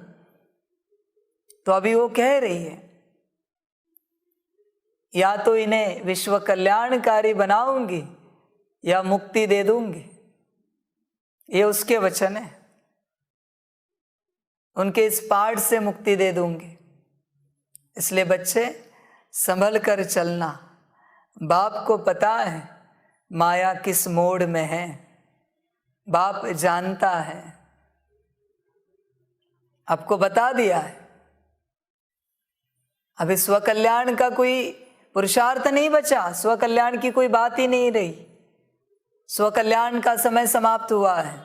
तो अभी वो कह रही है या तो इन्हें विश्व कल्याणकारी बनाऊंगी या मुक्ति दे दूंगी। ये उसके वचन है, उनके इस पाठ से मुक्ति दे दूंगी। इसलिए बच्चे संभल कर चलना। बाप को पता है माया किस मोड़ में है, बाप जानता है, आपको बता दिया है। अभी स्वकल्याण का कोई पुरुषार्थ नहीं बचा, स्वकल्याण की कोई बात ही नहीं रही। स्वकल्याण का समय समाप्त हुआ है,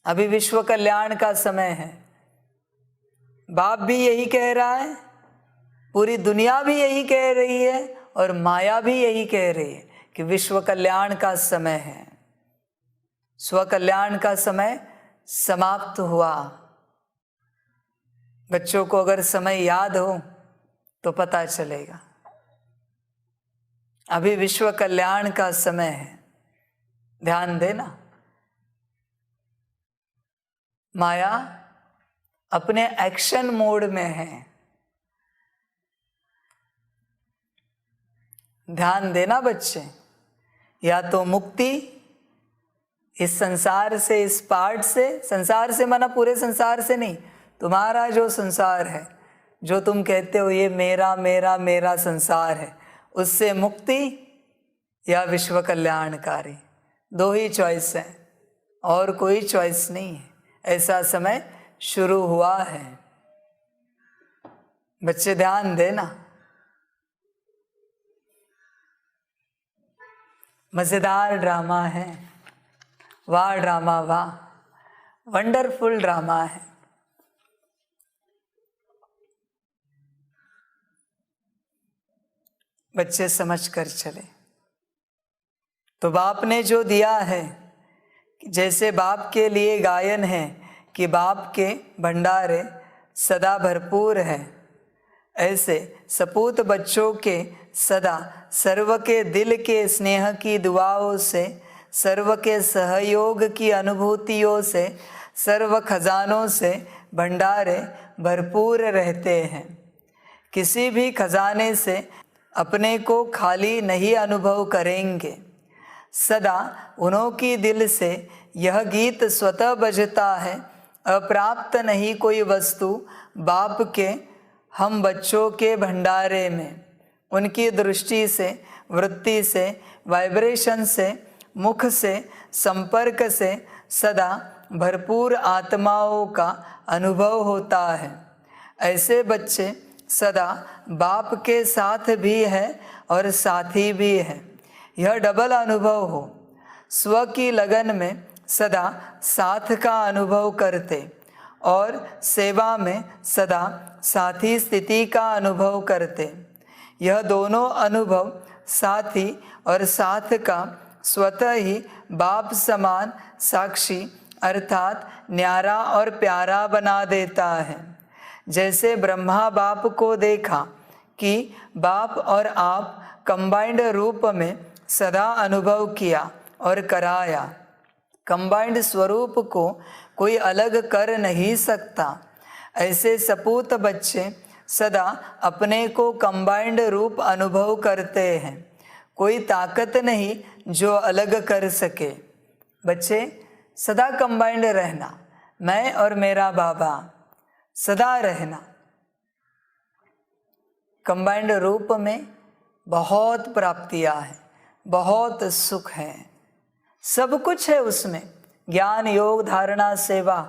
अभी विश्व कल्याण का समय है। बाप भी यही कह रहा है, पूरी दुनिया भी यही कह रही है, और माया भी यही कह रही है कि विश्व कल्याण का समय है, स्वकल्याण का समय समाप्त हुआ। बच्चों को अगर समय याद हो तो पता चलेगा, अभी विश्व कल्याण का समय है, ध्यान देना। माया अपने एक्शन मोड में है, ध्यान देना बच्चे। या तो मुक्ति इस संसार से, इस पार्ट से, संसार से माना पूरे संसार से नहीं, तुम्हारा जो संसार है, जो तुम कहते हो ये मेरा मेरा मेरा संसार है, उससे मुक्ति या विश्व कल्याणकारी। दो ही चॉइस है, और कोई चॉइस नहीं है। ऐसा समय शुरू हुआ है, बच्चे ध्यान देना। मजेदार ड्रामा है, वाह ड्रामा वाह, वंडरफुल ड्रामा है। बच्चे समझ कर चले। तो बाप ने जो दिया है, जैसे बाप के लिए गायन है कि बाप के भंडारे सदा भरपूर है, ऐसे सपूत बच्चों के सदा सर्व के दिल के स्नेह की दुआओं से, सर्व के सहयोग की अनुभूतियों से, सर्व खजानों से भंडारे भरपूर रहते हैं। किसी भी खजाने से अपने को खाली नहीं अनुभव करेंगे। सदा उन्हों की दिल से यह गीत स्वतः बजता है, अप्राप्त नहीं कोई वस्तु बाप के हम बच्चों के भंडारे में। उनकी दृष्टि से, वृत्ति से, वाइब्रेशन से, मुख से, संपर्क से सदा भरपूर आत्माओं का अनुभव होता है। ऐसे बच्चे सदा बाप के साथ भी है और साथी भी है। यह डबल अनुभव हो, स्व की लगन में सदा साथ का अनुभव करते और सेवा में सदा साथी स्थिति का अनुभव करते। यह दोनों अनुभव साथी और साथ का स्वतः ही बाप समान साक्षी अर्थात न्यारा और प्यारा बना देता है। जैसे ब्रह्मा बाप को देखा कि बाप और आप कंबाइंड रूप में सदा अनुभव किया और कराया। कंबाइंड स्वरूप को कोई अलग कर नहीं सकता। ऐसे सपूत बच्चे सदा अपने को कंबाइंड रूप अनुभव करते हैं। कोई ताकत नहीं जो अलग कर सके। बच्चे सदा कंबाइंड रहना, मैं और मेरा बाबा, सदा रहना। कंबाइंड रूप में बहुत प्राप्तियां हैं, बहुत सुख है, सब कुछ है उसमें। ज्ञान, योग, धारणा, सेवा,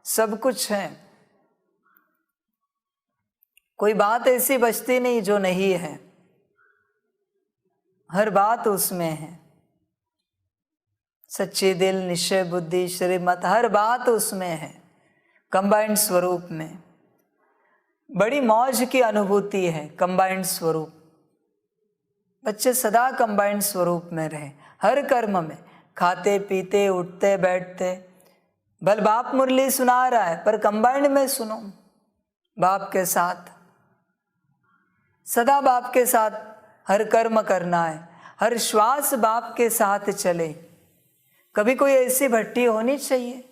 सब कुछ है। कोई बात ऐसी बचती नहीं जो नहीं है, हर बात उसमें है। सच्चे दिल, निश्चय बुद्धि, श्रीमत, हर बात उसमें है कंबाइंड स्वरूप में। बड़ी मौज की अनुभूति है कंबाइंड स्वरूप। बच्चे सदा कंबाइंड स्वरूप में रहे, हर कर्म में, खाते पीते उठते बैठते। बल बाप मुरली सुना रहा है पर कंबाइंड में सुनो, बाप के साथ, सदा बाप के साथ हर कर्म करना है। हर श्वास बाप के साथ चले। कभी कोई ऐसी भट्टी होनी चाहिए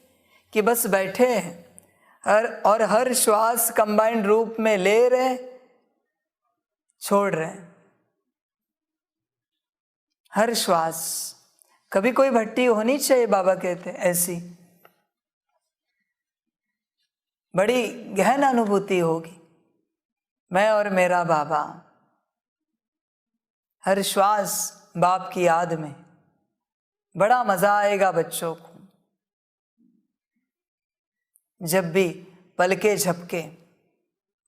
कि बस बैठे हैं और हर श्वास कंबाइंड रूप में ले रहे, छोड़ रहे, हर श्वास। कभी कोई भट्टी होनी चाहिए, बाबा कहते ऐसी। बड़ी गहन अनुभूति होगी, मैं और मेरा बाबा, हर श्वास बाप की याद में। बड़ा मजा आएगा बच्चों को। जब भी पलके झपके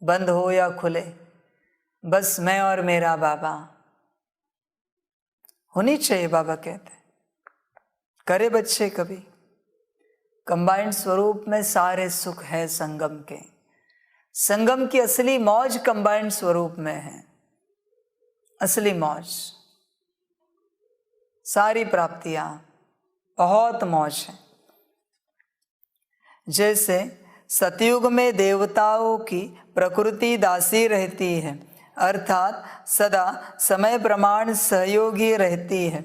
बंद हो या खुले, बस मैं और मेरा बाबा होनी चाहिए, बाबा कहते। करे बच्चे कभी। कंबाइंड स्वरूप में सारे सुख है संगम के। संगम की असली मौज कंबाइंड स्वरूप में है, असली मौज। सारी प्राप्तियां, बहुत मौज है। जैसे सतयुग में देवताओं की प्रकृति दासी रहती है, अर्थात सदा समय प्रमाण सहयोगी रहती है,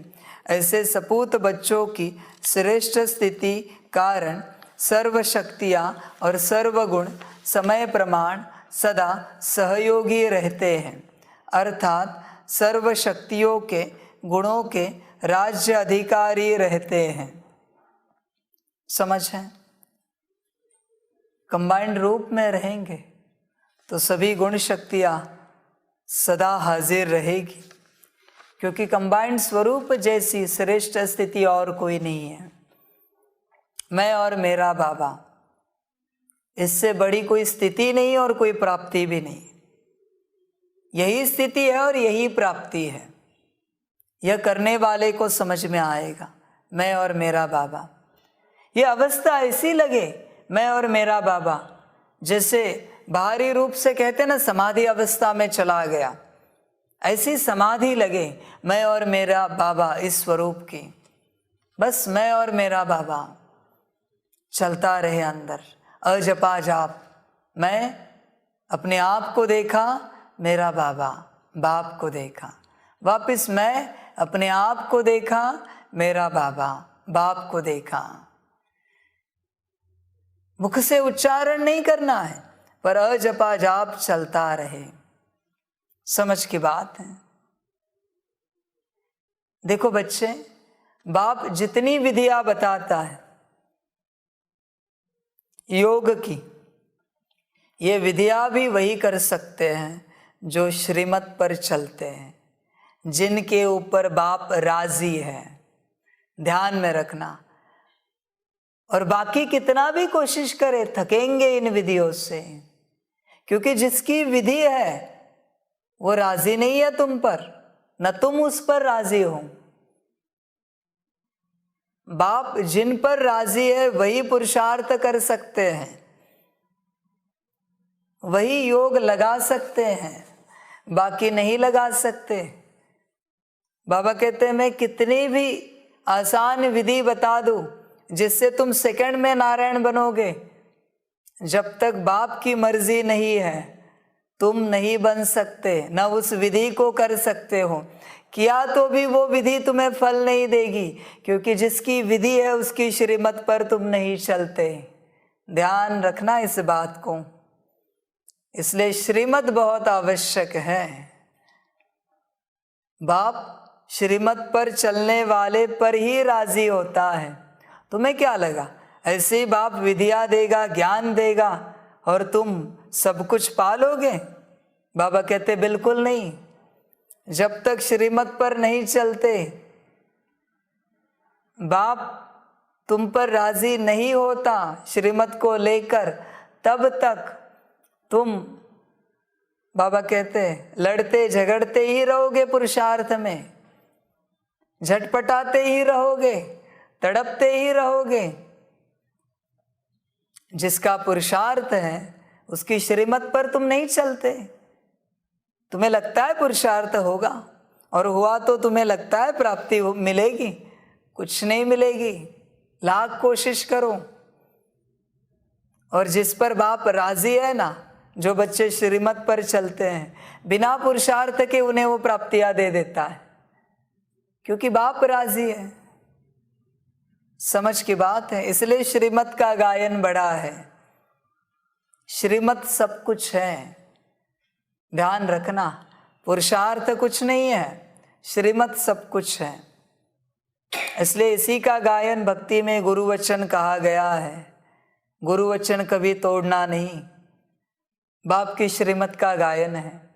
ऐसे सपूत बच्चों की श्रेष्ठ स्थिति कारण सर्व शक्तियाँ और सर्वगुण समय प्रमाण सदा सहयोगी रहते हैं, अर्थात सर्व शक्तियों के गुणों के राज्य अधिकारी रहते हैं। समझ है? कंबाइंड रूप में रहेंगे तो सभी गुण शक्तियाँ सदा हाजिर रहेगी, क्योंकि कंबाइंड स्वरूप जैसी श्रेष्ठ स्थिति और कोई नहीं है। मैं और मेरा बाबा, इससे बड़ी कोई स्थिति नहीं और कोई प्राप्ति भी नहीं। यही स्थिति है और यही प्राप्ति है। यह करने वाले को समझ में आएगा, मैं और मेरा बाबा। यह अवस्था ऐसी लगे, मैं और मेरा बाबा, जैसे बाहरी रूप से कहते ना समाधि अवस्था में चला गया, ऐसी समाधि लगे मैं और मेरा बाबा इस स्वरूप की। बस मैं और मेरा बाबा चलता रहे अंदर, अजपा जाप। मैं अपने आप को देखा, मेरा बाबा बाप को देखा, वापिस मैं अपने आप को देखा, मेरा बाबा बाप को देखा। मुख से उच्चारण नहीं करना है, पर अजपा जाप चलता रहे। समझ की बात है। देखो बच्चे, बाप जितनी विधियां बताता है योग की, ये विधियां भी वही कर सकते हैं जो श्रीमत पर चलते हैं, जिनके ऊपर बाप राजी है। ध्यान में रखना। और बाकी कितना भी कोशिश करे, थकेंगे इन विधियों से, क्योंकि जिसकी विधि है वो राजी नहीं है तुम पर, न तुम उस पर राजी हो। बाप जिन पर राजी है वही पुरुषार्थ कर सकते हैं, वही योग लगा सकते हैं, बाकी नहीं लगा सकते। बाबा कहते हैं मैं कितनी भी आसान विधि बता दूं जिससे तुम सेकंड में नारायण बनोगे, जब तक बाप की मर्जी नहीं है तुम नहीं बन सकते, न उस विधि को कर सकते हो। किया तो भी वो विधि तुम्हें फल नहीं देगी, क्योंकि जिसकी विधि है उसकी श्रीमत पर तुम नहीं चलते। ध्यान रखना इस बात को। इसलिए श्रीमत बहुत आवश्यक है। बाप श्रीमत पर चलने वाले पर ही राजी होता है। तुम्हें क्या लगा ऐसे ही बाप विद्या देगा, ज्ञान देगा और तुम सब कुछ पालोगे? बाबा कहते बिल्कुल नहीं। जब तक श्रीमत पर नहीं चलते, बाप तुम पर राजी नहीं होता श्रीमत को लेकर, तब तक तुम, बाबा कहते लड़ते झगड़ते ही रहोगे, पुरुषार्थ में झटपटाते ही रहोगे, तड़पते ही रहोगे। जिसका पुरुषार्थ है उसकी श्रीमत पर तुम नहीं चलते। तुम्हें लगता है पुरुषार्थ होगा और हुआ तो तुम्हें लगता है प्राप्ति मिलेगी, कुछ नहीं मिलेगी। लाख कोशिश करो। और जिस पर बाप राजी है ना, जो बच्चे श्रीमत पर चलते हैं, बिना पुरुषार्थ के उन्हें वो प्राप्तियां दे देता है, क्योंकि बाप राजी है। समझ की बात है। इसलिए श्रीमत का गायन बड़ा है। श्रीमत सब कुछ है, ध्यान रखना। पुरुषार्थ कुछ नहीं है, श्रीमत सब कुछ है। इसलिए इसी का गायन भक्ति में गुरु वचन कहा गया है। गुरु वचन कभी तोड़ना नहीं, बाप की श्रीमत का गायन है।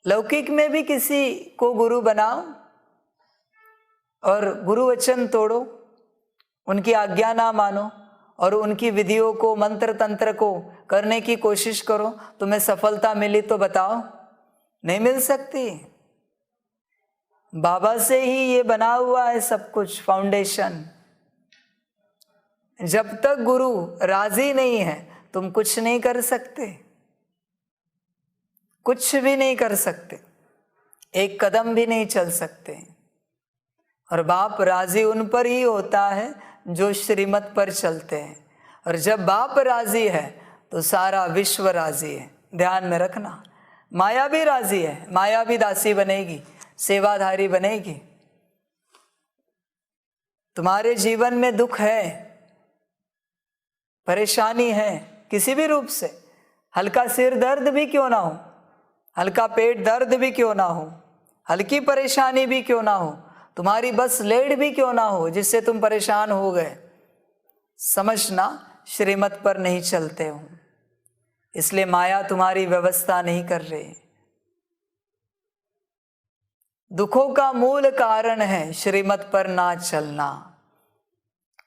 लौकिक में भी किसी को गुरु बनाओ और गुरु वचन तोड़ो, उनकी आज्ञा ना मानो और उनकी विधियों को, मंत्र तंत्र को करने की कोशिश करो, तुम्हें सफलता मिली तो बताओ? नहीं मिल सकती। बाबा से ही ये बना हुआ है सब कुछ, फाउंडेशन। जब तक गुरु राजी नहीं है तुम कुछ नहीं कर सकते, कुछ भी नहीं कर सकते, एक कदम भी नहीं चल सकते। और बाप राजी उन पर ही होता है जो श्रीमत पर चलते हैं। और जब बाप राजी है तो सारा विश्व राजी है। ध्यान में रखना। माया भी राजी है, माया भी दासी बनेगी, सेवाधारी बनेगी। तुम्हारे जीवन में दुख है, परेशानी है किसी भी रूप से, हल्का सिर दर्द भी क्यों ना हो, हल्का पेट दर्द भी क्यों ना हो, हल्की परेशानी भी क्यों ना हो, तुम्हारी बस लेट भी क्यों ना हो जिससे तुम परेशान हो गए, समझना श्रीमत पर नहीं चलते हो। इसलिए माया तुम्हारी व्यवस्था नहीं कर रही। दुखों का मूल कारण है श्रीमत पर ना चलना।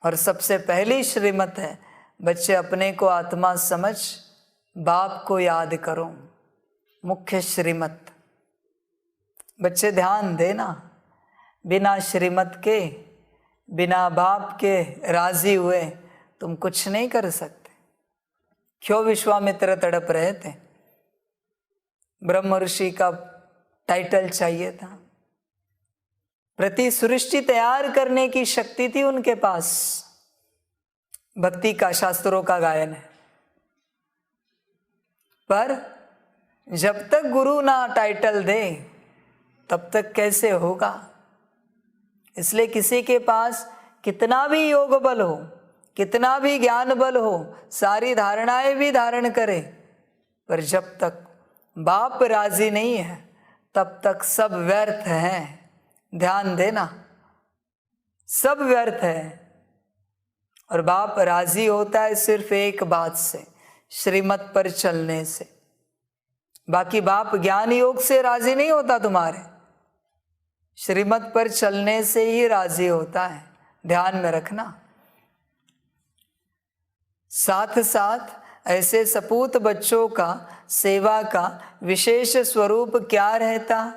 और सबसे पहली श्रीमत है, बच्चे अपने को आत्मा समझ बाप को याद करो। मुख्य श्रीमत। बच्चे ध्यान देना, बिना श्रीमत के, बिना बाप के राजी हुए तुम कुछ नहीं कर सकते। क्यों विश्वामित्र तड़प रहे थे? ब्रह्म ऋषि का टाइटल चाहिए था। प्रति सृष्टि तैयार करने की शक्ति थी उनके पास। भक्ति का, शास्त्रों का गायन है। पर जब तक गुरु ना टाइटल दे तब तक कैसे होगा? इसलिए किसी के पास कितना भी योग बल हो, कितना भी ज्ञान बल हो, सारी धारणाएं भी धारण करे, पर जब तक बाप राजी नहीं है तब तक सब व्यर्थ है। ध्यान देना, सब व्यर्थ है। और बाप राजी होता है सिर्फ एक बात से, श्रीमत पर चलने से। बाकी बाप ज्ञान योग से राजी नहीं होता तुम्हारे, श्रीमत पर चलने से ही राजी होता है। ध्यान में रखना। साथ साथ ऐसे सपूत बच्चों का सेवा का विशेष स्वरूप क्या रहता?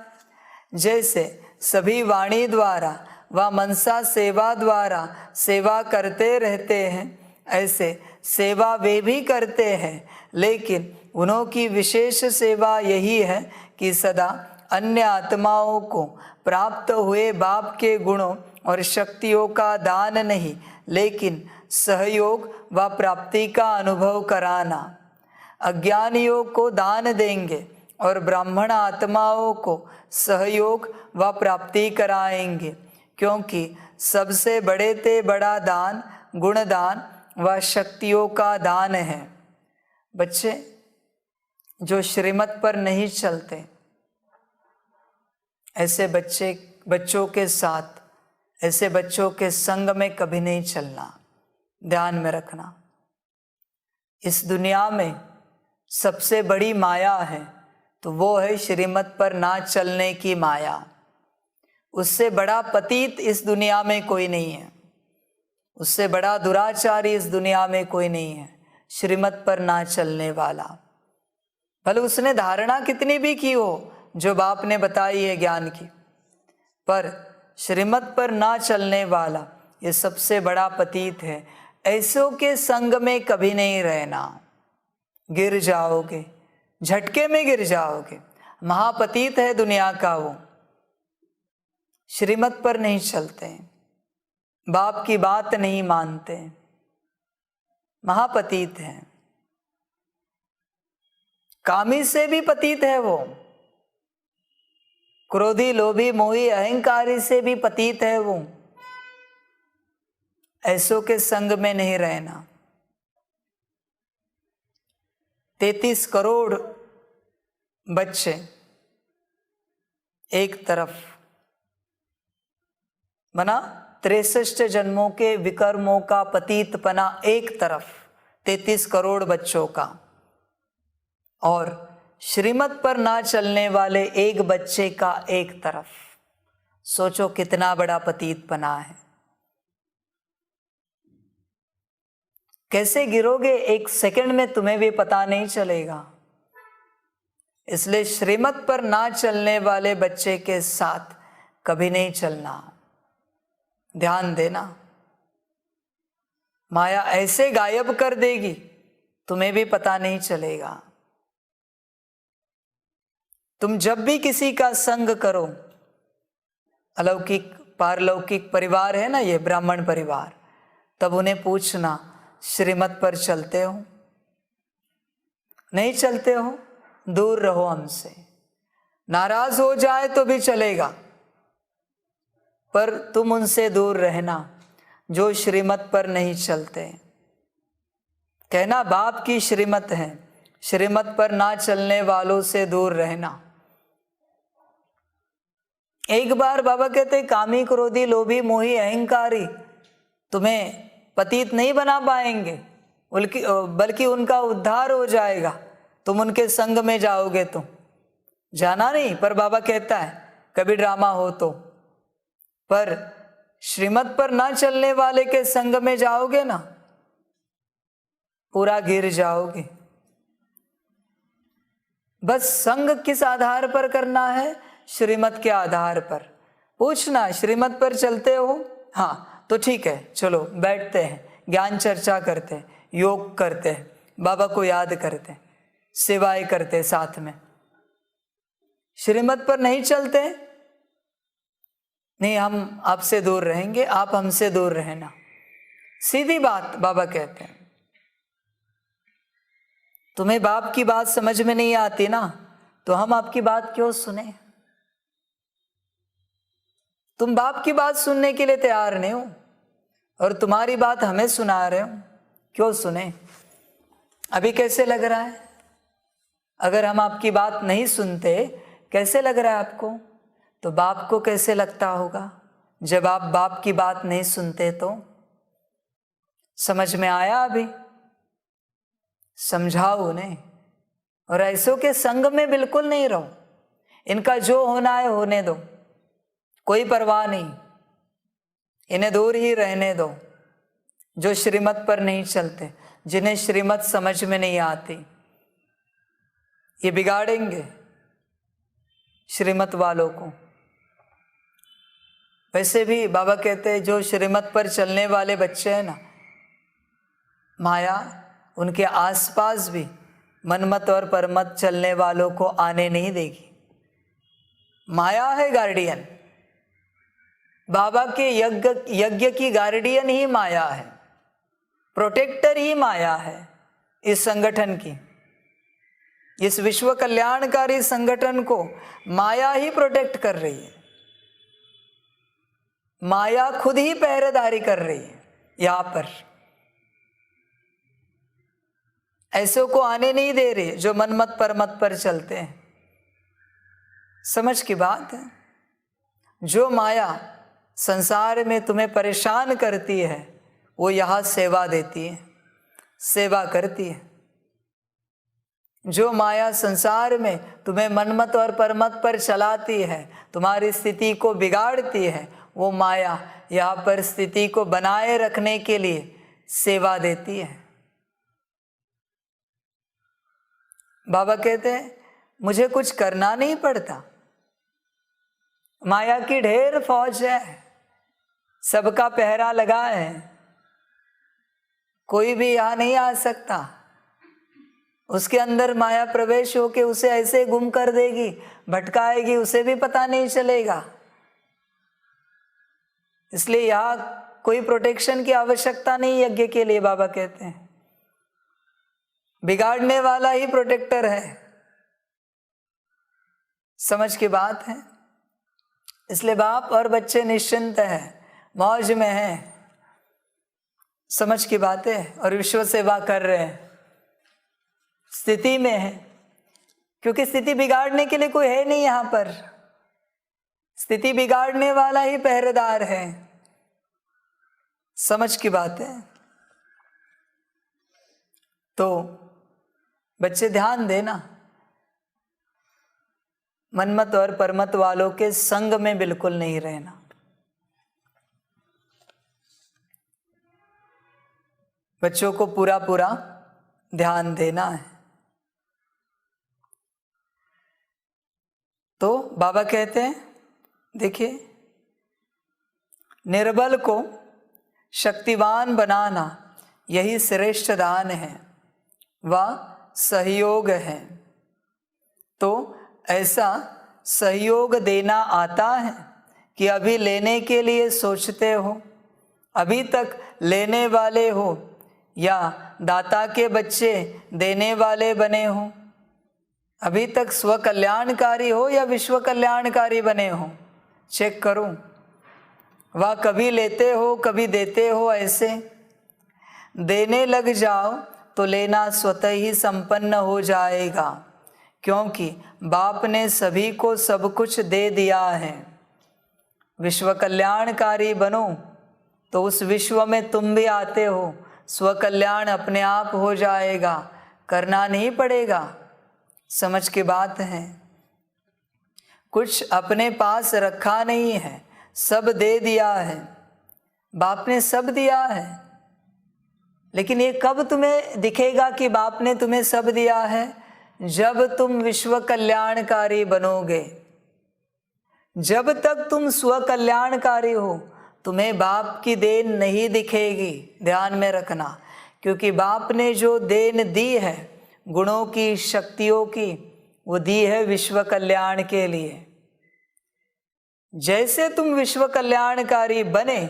जैसे सभी वाणी द्वारा व मनसा सेवा द्वारा सेवा करते रहते हैं, ऐसे सेवा वे भी करते हैं, लेकिन उन्हों की विशेष सेवा यही है कि सदा अन्य आत्माओं को प्राप्त हुए बाप के गुणों और शक्तियों का दान नहीं, लेकिन सहयोग व प्राप्ति का अनुभव कराना। अज्ञानियों को दान देंगे और ब्राह्मण आत्माओं को सहयोग व प्राप्ति कराएंगे, क्योंकि सबसे बड़े ते बड़ा दान गुणदान व शक्तियों का दान है। बच्चे जो श्रीमत पर नहीं चलते, ऐसे बच्चों के साथ, ऐसे बच्चों के संग में कभी नहीं चलना, ध्यान में रखना। इस दुनिया में सबसे बड़ी माया है तो वो है श्रीमत पर ना चलने की माया। उससे बड़ा पतित इस दुनिया में कोई नहीं है, उससे बड़ा दुराचारी इस दुनिया में कोई नहीं है, श्रीमत पर ना चलने वाला। भले उसने धारणा कितनी भी की हो जो बाप ने बताई है ज्ञान की, पर श्रीमत पर ना चलने वाला ये सबसे बड़ा पतित है। ऐसों के संग में कभी नहीं रहना, गिर जाओगे, झटके में गिर जाओगे। महापतित है दुनिया का वो, श्रीमत पर नहीं चलते, बाप की बात नहीं मानते, महापतित है। कामी से भी पतित है वो, क्रोधी लोभी मोही अहंकारी से भी पतित है वो। ऐसों के संग में नहीं रहना। 33 करोड़ बच्चे एक तरफ, बना 63 जन्मों के विकर्मों का पतितपना एक तरफ, 33 करोड़ बच्चों का, और श्रीमत पर ना चलने वाले एक बच्चे का एक तरफ। सोचो कितना बड़ा पतितपना है। कैसे गिरोगे एक सेकंड में तुम्हें भी पता नहीं चलेगा। इसलिए श्रीमत पर ना चलने वाले बच्चे के साथ कभी नहीं चलना, ध्यान देना। माया ऐसे गायब कर देगी तुम्हें भी पता नहीं चलेगा। तुम जब भी किसी का संग करो, अलौकिक पारलौकिक परिवार है ना ये ब्राह्मण परिवार, तब उन्हें पूछना श्रीमत पर चलते हो? नहीं चलते हो? दूर रहो हमसे। नाराज हो जाए तो भी चलेगा, पर तुम उनसे दूर रहना जो श्रीमत पर नहीं चलते। कहना बाप की श्रीमत है, श्रीमत पर ना चलने वालों से दूर रहना। एक बार बाबा कहते कामी क्रोधी लोभी मोही अहंकारी तुम्हें पतित नहीं बना पाएंगे, बल्कि उनका उद्धार हो जाएगा। तुम उनके संग में जाओगे तो जाना नहीं, पर बाबा कहता है कभी ड्रामा हो तो, पर श्रीमत पर ना चलने वाले के संग में जाओगे ना, पूरा गिर जाओगे। बस संग किस आधार पर करना है? श्रीमत के आधार पर। पूछना श्रीमत पर चलते हो? हाँ तो ठीक है, चलो बैठते हैं, ज्ञान चर्चा करते हैं, योग करते हैं, बाबा को याद करते हैं, सेवाएं करते हैं साथ में। श्रीमत पर नहीं चलते, नहीं हम आपसे दूर रहेंगे, आप हमसे दूर रहना। सीधी बात बाबा कहते हैं। तुम्हें बाप की बात समझ में नहीं आती ना, तो हम आपकी बात क्यों सुने? तुम बाप की बात सुनने के लिए तैयार नहीं हो और तुम्हारी बात हमें सुना रहे हो, क्यों सुने? अभी कैसे लग रहा है? अगर हम आपकी बात नहीं सुनते कैसे लग रहा है आपको? तो बाप को कैसे लगता होगा जब आप बाप की बात नहीं सुनते? तो समझ में आया? अभी समझाओ उन्हें। और ऐसों के संग में बिल्कुल नहीं रहो, इनका जो होना है होने दो, कोई परवाह नहीं, इन्हें दूर ही रहने दो। जो श्रीमत पर नहीं चलते, जिन्हें श्रीमत समझ में नहीं आती, ये बिगाड़ेंगे श्रीमत वालों को। वैसे भी बाबा कहते हैं जो श्रीमत पर चलने वाले बच्चे हैं ना, माया उनके आसपास भी मनमत और परमत चलने वालों को आने नहीं देगी। माया है गार्डियन, बाबा के यज्ञ की गार्डियन ही माया है, प्रोटेक्टर ही माया है इस संगठन की। इस विश्व कल्याणकारी संगठन को माया ही प्रोटेक्ट कर रही है, माया खुद ही पहरेदारी कर रही है। यहां पर ऐसों को आने नहीं दे रही जो मनमत परमत पर चलते हैं। समझ की बात है। जो माया संसार में तुम्हें परेशान करती है वो यहाँ सेवा देती है, सेवा करती है। जो माया संसार में तुम्हें मनमत और परमत पर चलाती है, तुम्हारी स्थिति को बिगाड़ती है, वो माया यहाँ पर स्थिति को बनाए रखने के लिए सेवा देती है। बाबा कहते हैं मुझे कुछ करना नहीं पड़ता, माया की ढेर फौज है, सबका पहरा लगा है, कोई भी यहाँ नहीं आ सकता। उसके अंदर माया प्रवेश होके उसे ऐसे गुम कर देगी, भटकाएगी, उसे भी पता नहीं चलेगा। इसलिए यहाँ कोई प्रोटेक्शन की आवश्यकता नहीं यज्ञ के लिए। बाबा कहते हैं बिगाड़ने वाला ही प्रोटेक्टर है। समझ की बात है। इसलिए बाप और बच्चे निश्चिंत हैं, मौज में हैं, समझ की बात है, और विश्व सेवा कर रहे हैं, स्थिति में है। क्योंकि स्थिति बिगाड़ने के लिए कोई है नहीं यहाँ पर, स्थिति बिगाड़ने वाला ही पहरेदार है। समझ की बात है। तो बच्चे ध्यान देना, मनमत और परमत वालों के संग में बिल्कुल नहीं रहना। बच्चों को पूरा पूरा ध्यान देना है। तो बाबा कहते हैं देखिए, निर्बल को शक्तिवान बनाना यही श्रेष्ठ दान है, वह सहयोग है। तो ऐसा सहयोग देना आता है कि अभी लेने के लिए सोचते हो, अभी तक लेने वाले हो, या दाता के बच्चे देने वाले बने हो, अभी तक स्व कल्याणकारी हो या विश्व कल्याणकारी बने हो, चेक करो। वह कभी लेते हो कभी देते हो, ऐसे देने लग जाओ तो लेना स्वतः ही संपन्न हो जाएगा, क्योंकि बाप ने सभी को सब कुछ दे दिया है। विश्व कल्याणकारी बनो तो उस विश्व में तुम भी आते हो, स्व कल्याण अपने आप हो जाएगा, करना नहीं पड़ेगा। समझ की बात है। कुछ अपने पास रखा नहीं है, सब दे दिया है, बाप ने सब दिया है। लेकिन ये कब तुम्हें दिखेगा कि बाप ने तुम्हें सब दिया है? जब तुम विश्व कल्याणकारी बनोगे। जब तक तुम स्व कल्याणकारी हो तुम्हें बाप की देन नहीं दिखेगी, ध्यान में रखना। क्योंकि बाप ने जो देन दी है गुणों की, शक्तियों की, वो दी है विश्व कल्याण के लिए। जैसे तुम विश्व कल्याणकारी बने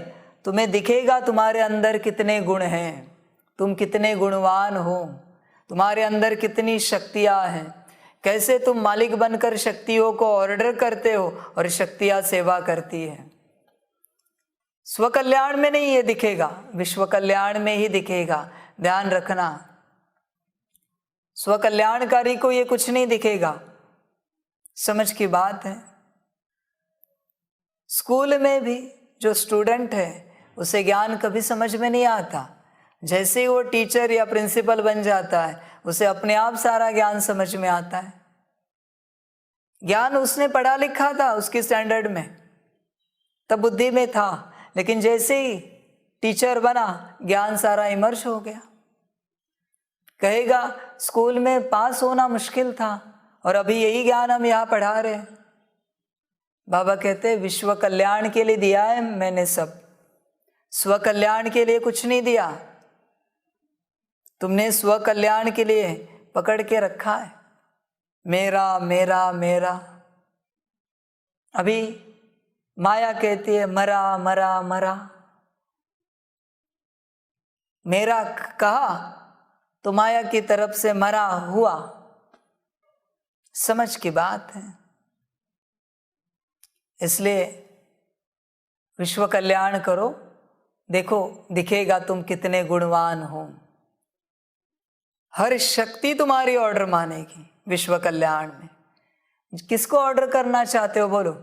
तुम्हें दिखेगा तुम्हारे अंदर कितने गुण हैं, तुम कितने गुणवान हो, तुम्हारे अंदर कितनी शक्तियां हैं, कैसे तुम मालिक बनकर शक्तियों को ऑर्डर करते हो और शक्तियां सेवा करती है। स्व कल्याण में नहीं ये दिखेगा, विश्व कल्याण में ही दिखेगा, ध्यान रखना। स्व कल्याणकारी को ये कुछ नहीं दिखेगा। समझ की बात है। स्कूल में भी जो स्टूडेंट है उसे ज्ञान कभी समझ में नहीं आता। जैसे ही वो टीचर या प्रिंसिपल बन जाता है उसे अपने आप सारा ज्ञान समझ में आता है। ज्ञान उसने पढ़ा लिखा था उसकी स्टैंडर्ड में, तब बुद्धि में था, लेकिन जैसे ही टीचर बना ज्ञान सारा इमर्ज हो गया। कहेगा स्कूल में पास होना मुश्किल था और अभी यही ज्ञान हम यहाँ पढ़ा रहे हैं। बाबा कहते हैं विश्व कल्याण के लिए दिया है मैंने सब, स्व कल्याण के लिए कुछ नहीं दिया। तुमने स्व कल्याण के लिए पकड़ के रखा है, मेरा मेरा मेरा। अभी माया कहती है मरा मरा मरा। मेरा कहा तो माया की तरफ से मरा हुआ। समझ की बात है। इसलिए विश्व कल्याण करो, देखो दिखेगा तुम कितने गुणवान हो। हर शक्ति तुम्हारी ऑर्डर मानेगी विश्व कल्याण में। किसको ऑर्डर करना चाहते हो बोलो?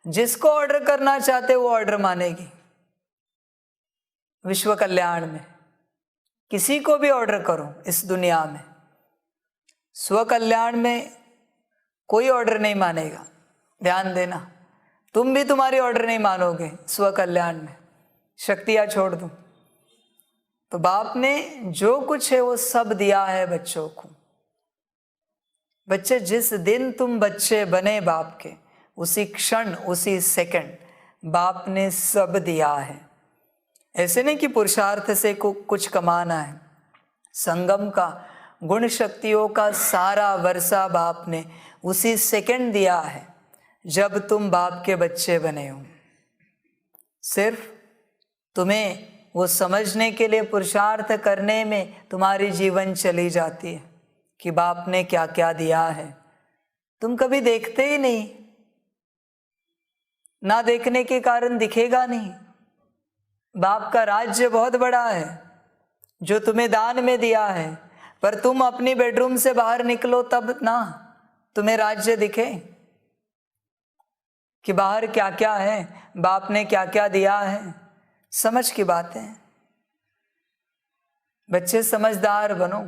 जिसको ऑर्डर करना चाहते हो वो ऑर्डर मानेगी विश्व कल्याण में। किसी को भी ऑर्डर करो इस दुनिया में, स्व कल्याण में कोई ऑर्डर नहीं मानेगा। ध्यान देना, तुम भी तुम्हारी ऑर्डर नहीं मानोगे स्व कल्याण में। शक्तियां छोड़ दो। तो बाप ने जो कुछ है वो सब दिया है बच्चों को। बच्चे, जिस दिन तुम बच्चे बने बाप के, उसी क्षण उसी सेकंड बाप ने सब दिया है। ऐसे नहीं कि पुरुषार्थ से कुछ कमाना है। संगम का गुण शक्तियों का सारा वर्षा बाप ने उसी सेकंड दिया है जब तुम बाप के बच्चे बने हो। सिर्फ तुम्हें वो समझने के लिए पुरुषार्थ करने में तुम्हारी जीवन चली जाती है कि बाप ने क्या क्या दिया है। तुम कभी देखते ही नहीं, ना देखने के कारण दिखेगा नहीं। बाप का राज्य बहुत बड़ा है जो तुम्हें दान में दिया है, पर तुम अपनी बेडरूम से बाहर निकलो तब ना तुम्हें राज्य दिखे कि बाहर क्या क्या है, बाप ने क्या क्या दिया है। समझ की बात है। बच्चे समझदार बनो।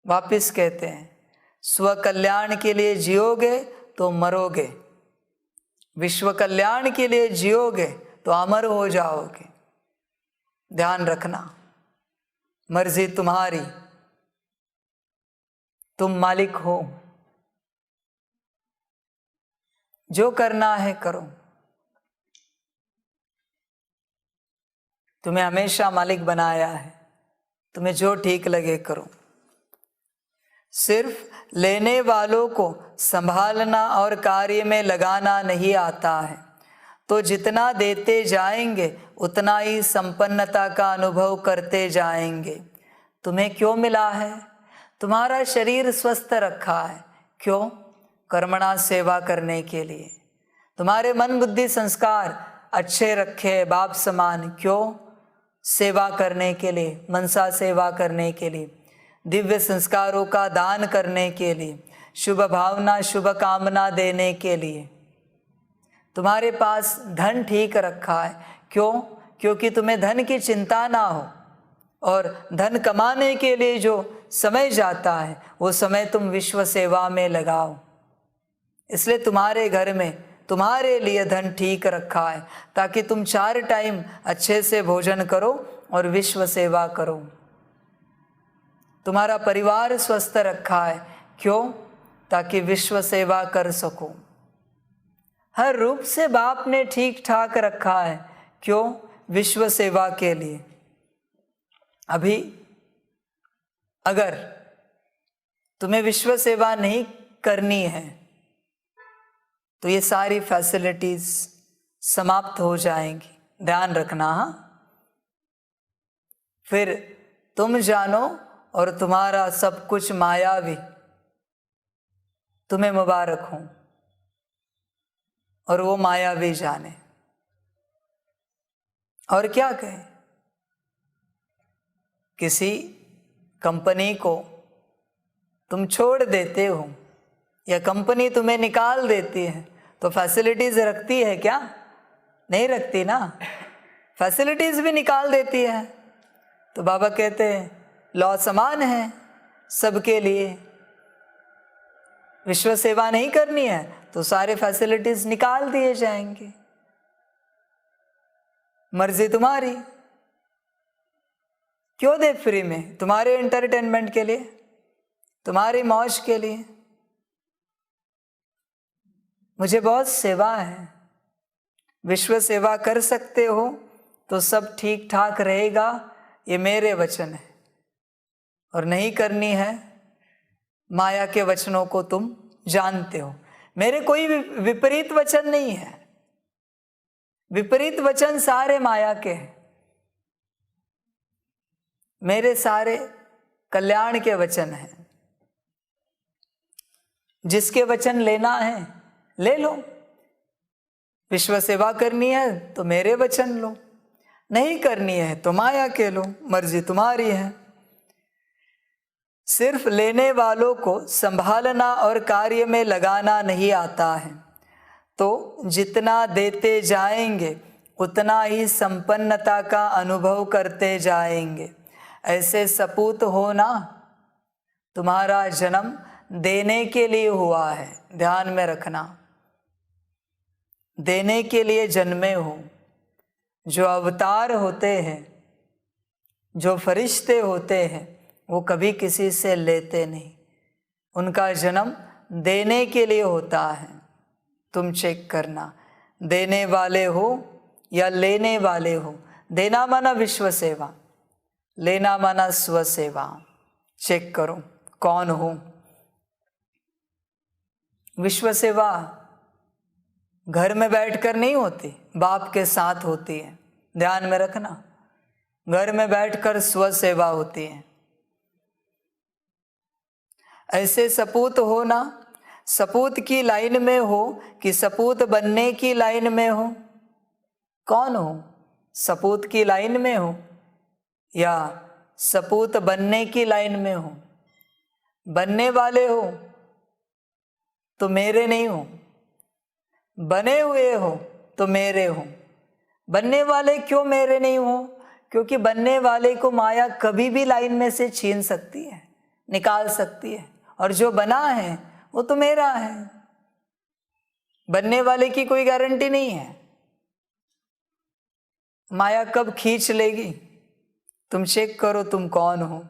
वापिस कहते हैं, स्व कल्याण के लिए जियोगे तो मरोगे, विश्व कल्याण के लिए जियोगे तो अमर हो जाओगे। ध्यान रखना, मर्जी तुम्हारी, तुम मालिक हो। जो करना है करो। तुम्हें हमेशा मालिक बनाया है, तुम्हें जो ठीक लगे करो। सिर्फ लेने वालों को संभालना और कार्य में लगाना नहीं आता है, तो जितना देते जाएंगे उतना ही संपन्नता का अनुभव करते जाएंगे। तुम्हें क्यों मिला है? तुम्हारा शरीर स्वस्थ रखा है। क्यों? कर्मणा सेवा करने के लिए। तुम्हारे मन बुद्धि संस्कार अच्छे रखे बाप समान। क्यों? सेवा करने के लिए, मनसा सेवा करने के लिए, दिव्य संस्कारों का दान करने के लिए, शुभ भावना शुभ कामना देने के लिए। तुम्हारे पास धन ठीक रखा है। क्यों? क्योंकि तुम्हें धन की चिंता ना हो, और धन कमाने के लिए जो समय जाता है वो समय तुम विश्व सेवा में लगाओ। इसलिए तुम्हारे घर में तुम्हारे लिए धन ठीक रखा है, ताकि तुम 4 टाइम अच्छे से भोजन करो और विश्व सेवा करो। तुम्हारा परिवार स्वस्थ रखा है। क्यों? ताकि विश्व सेवा कर सको। हर रूप से बाप ने ठीक ठाक रखा है। क्यों? विश्व सेवा के लिए। अभी अगर तुम्हें विश्व सेवा नहीं करनी है तो ये सारी फैसिलिटीज समाप्त हो जाएंगी। ध्यान रखना। हाँ, फिर तुम जानो और तुम्हारा सब कुछ मायावी। तुम्हें मुबारक हो और वो मायावी जाने। और क्या कहे? किसी कंपनी को तुम छोड़ देते हो या कंपनी तुम्हें निकाल देती है तो फैसिलिटीज रखती है क्या? नहीं रखती ना। फैसिलिटीज भी निकाल देती है। तो बाबा कहते हैं लॉ समान है सबके लिए। विश्व सेवा नहीं करनी है तो सारे फैसिलिटीज निकाल दिए जाएंगे। मर्जी तुम्हारी। क्यों दे फ्री में? तुम्हारे एंटरटेनमेंट के लिए, तुम्हारी मौज के लिए। मुझे बहुत सेवा है। विश्व सेवा कर सकते हो तो सब ठीक ठाक रहेगा, ये मेरे वचन है। और नहीं करनी है, माया के वचनों को तुम जानते हो। मेरे कोई विपरीत वचन नहीं है। विपरीत वचन सारे माया के हैं, मेरे सारे कल्याण के वचन हैं। जिसके वचन लेना है ले लो, विश्व सेवा करनी है तो मेरे वचन लो, नहीं करनी है तो माया के लो, मर्जी तुम्हारी है। सिर्फ लेने वालों को संभालना और कार्य में लगाना नहीं आता है, तो जितना देते जाएंगे उतना ही संपन्नता का अनुभव करते जाएंगे। ऐसे सपूत होना, तुम्हारा जन्म देने के लिए हुआ है, ध्यान में रखना। देने के लिए जन्मे हो। जो अवतार होते हैं, जो फरिश्ते होते हैं, वो कभी किसी से लेते नहीं, उनका जन्म देने के लिए होता है। तुम चेक करना, देने वाले हो या लेने वाले हो। देना माना विश्व सेवा, लेना माना स्व सेवा। चेक करो कौन हो। विश्व सेवा घर में बैठकर नहीं होती, बाप के साथ होती है, ध्यान में रखना। घर में बैठकर स्व सेवा होती है। ऐसे सपूत हो ना, सपूत की लाइन में हो कि सपूत बनने की लाइन में हो। कौन हो? सपूत की लाइन में हो या सपूत बनने की लाइन में हो? बनने वाले हो तो मेरे नहीं हो, बने हुए हो तो मेरे हो। बनने वाले क्यों मेरे नहीं हो? क्योंकि बनने वाले को माया कभी भी लाइन में से छीन सकती है, निकाल सकती है, और जो बना है वो तो मेरा है। बनने वाले की कोई गारंटी नहीं है, माया कब खींच लेगी। तुम चेक करो तुम कौन हो।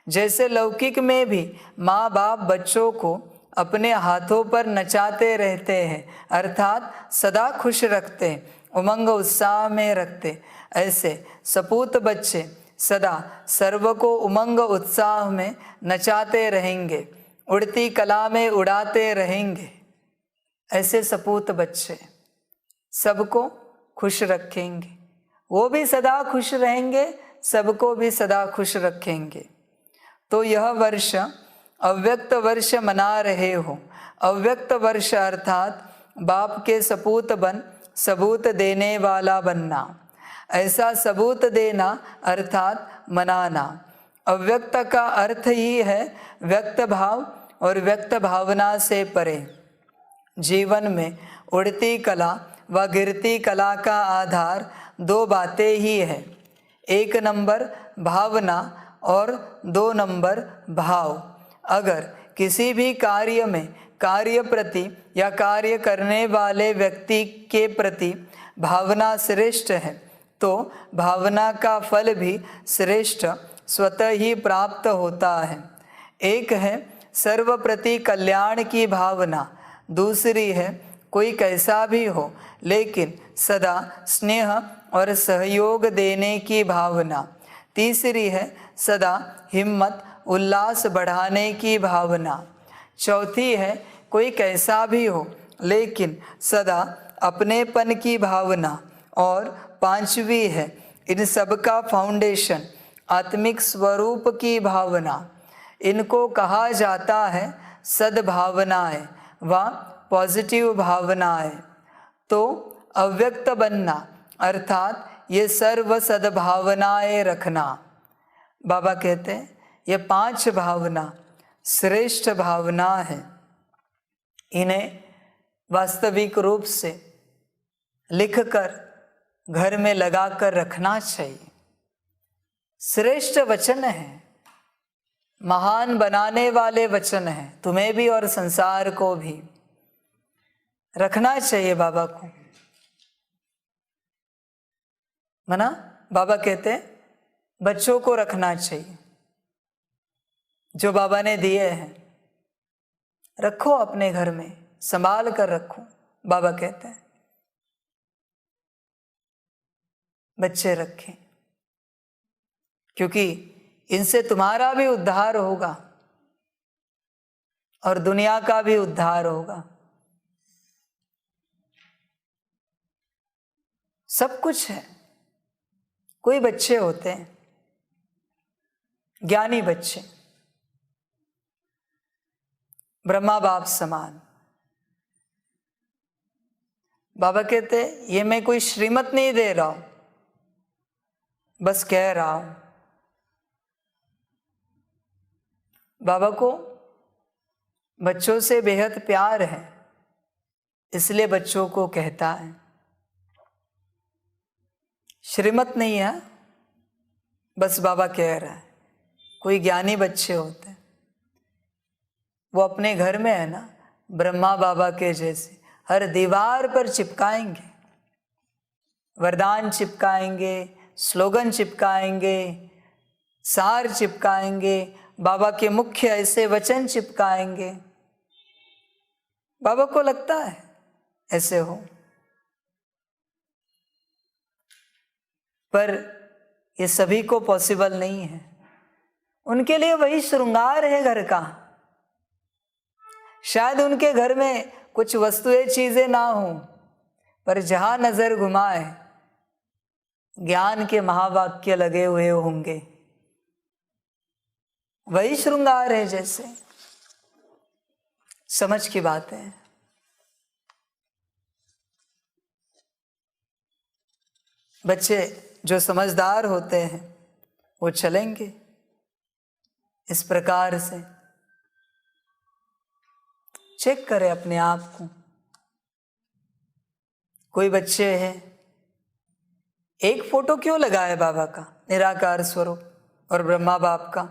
जैसे लौकिक में भी माँ बाप बच्चों को अपने हाथों पर नचाते रहते हैं, अर्थात सदा खुश रखते, उमंग उत्साह में रखते, ऐसे सपूत बच्चे सदा सर्व को उमंग उत्साह में नचाते रहेंगे, उड़ती कला में उड़ाते रहेंगे। ऐसे सपूत बच्चे सबको खुश रखेंगे, वो भी सदा खुश रहेंगे, सबको भी सदा खुश रखेंगे। तो यह वर्ष अव्यक्त वर्ष मना रहे हो। अव्यक्त वर्ष अर्थात बाप के सपूत बन सबूत देने वाला बनना। ऐसा सबूत देना अर्थात मनाना। अव्यक्त का अर्थ ही है व्यक्त भाव और व्यक्त भावना से परे। जीवन में उड़ती कला व गिरती कला का आधार दो बातें ही है, 1 नंबर भावना और 2 नंबर भाव। अगर किसी भी कार्य में कार्य प्रति या कार्य करने वाले व्यक्ति के प्रति भावना श्रेष्ठ है तो भावना का फल भी श्रेष्ठ स्वतः ही प्राप्त होता है। एक है सर्व प्रति कल्याण की भावना, दूसरी है कोई कैसा भी हो लेकिन सदा स्नेह और सहयोग देने की भावना, तीसरी है सदा हिम्मत उल्लास बढ़ाने की भावना, चौथी है कोई कैसा भी हो लेकिन सदा अपनेपन की भावना, और पांचवी है इन सब का फाउंडेशन आत्मिक स्वरूप की भावना। इनको कहा जाता है सद्भावनाएं व पॉजिटिव भावनाएं। तो अव्यक्त बनना अर्थात ये सर्व सद्भावनाएं रखना। बाबा कहते हैं ये 5 भावना श्रेष्ठ भावना है, इन्हें वास्तविक रूप से लिखकर घर में लगाकर रखना चाहिए। श्रेष्ठ वचन है, महान बनाने वाले वचन हैं, तुम्हें भी और संसार को भी रखना चाहिए। बाबा को मना, बाबा कहते हैं बच्चों को रखना चाहिए, जो बाबा ने दिए हैं रखो अपने घर में, संभाल कर रखो। बाबा कहते हैं बच्चे रखें, क्योंकि इनसे तुम्हारा भी उद्धार होगा और दुनिया का भी उद्धार होगा। सब कुछ है। कोई बच्चे होते हैं ज्ञानी बच्चे, ब्रह्मा बाप समान। बाबा कहते ये मैं कोई श्रीमत नहीं दे रहा हूं, बस कह रहा हूं। बाबा को बच्चों से बेहद प्यार है, इसलिए बच्चों को कहता है। श्रीमत नहीं है, बस बाबा कह रहा है। कोई ज्ञानी बच्चे होते हैं, वो अपने घर में है ना, ब्रह्मा बाबा के जैसे हर दीवार पर चिपकाएंगे, वरदान चिपकाएंगे, स्लोगन चिपकाएंगे, सार चिपकाएंगे, बाबा के मुख्य ऐसे वचन चिपकाएंगे। बाबा को लगता है ऐसे हो, पर ये सभी को पॉसिबल नहीं है। उनके लिए वही श्रृंगार है घर का। शायद उनके घर में कुछ वस्तुएं चीजें ना हो, पर जहां नजर घुमाए ज्ञान के महावाक्य लगे हुए होंगे। वही श्रृंगार है। जैसे समझ की बात है। बच्चे जो समझदार होते हैं वो चलेंगे इस प्रकार से। चेक करें अपने आप को। कोई बच्चे हैं, एक फोटो क्यों लगा है बाबा का, निराकार स्वरूप और ब्रह्मा बाप का?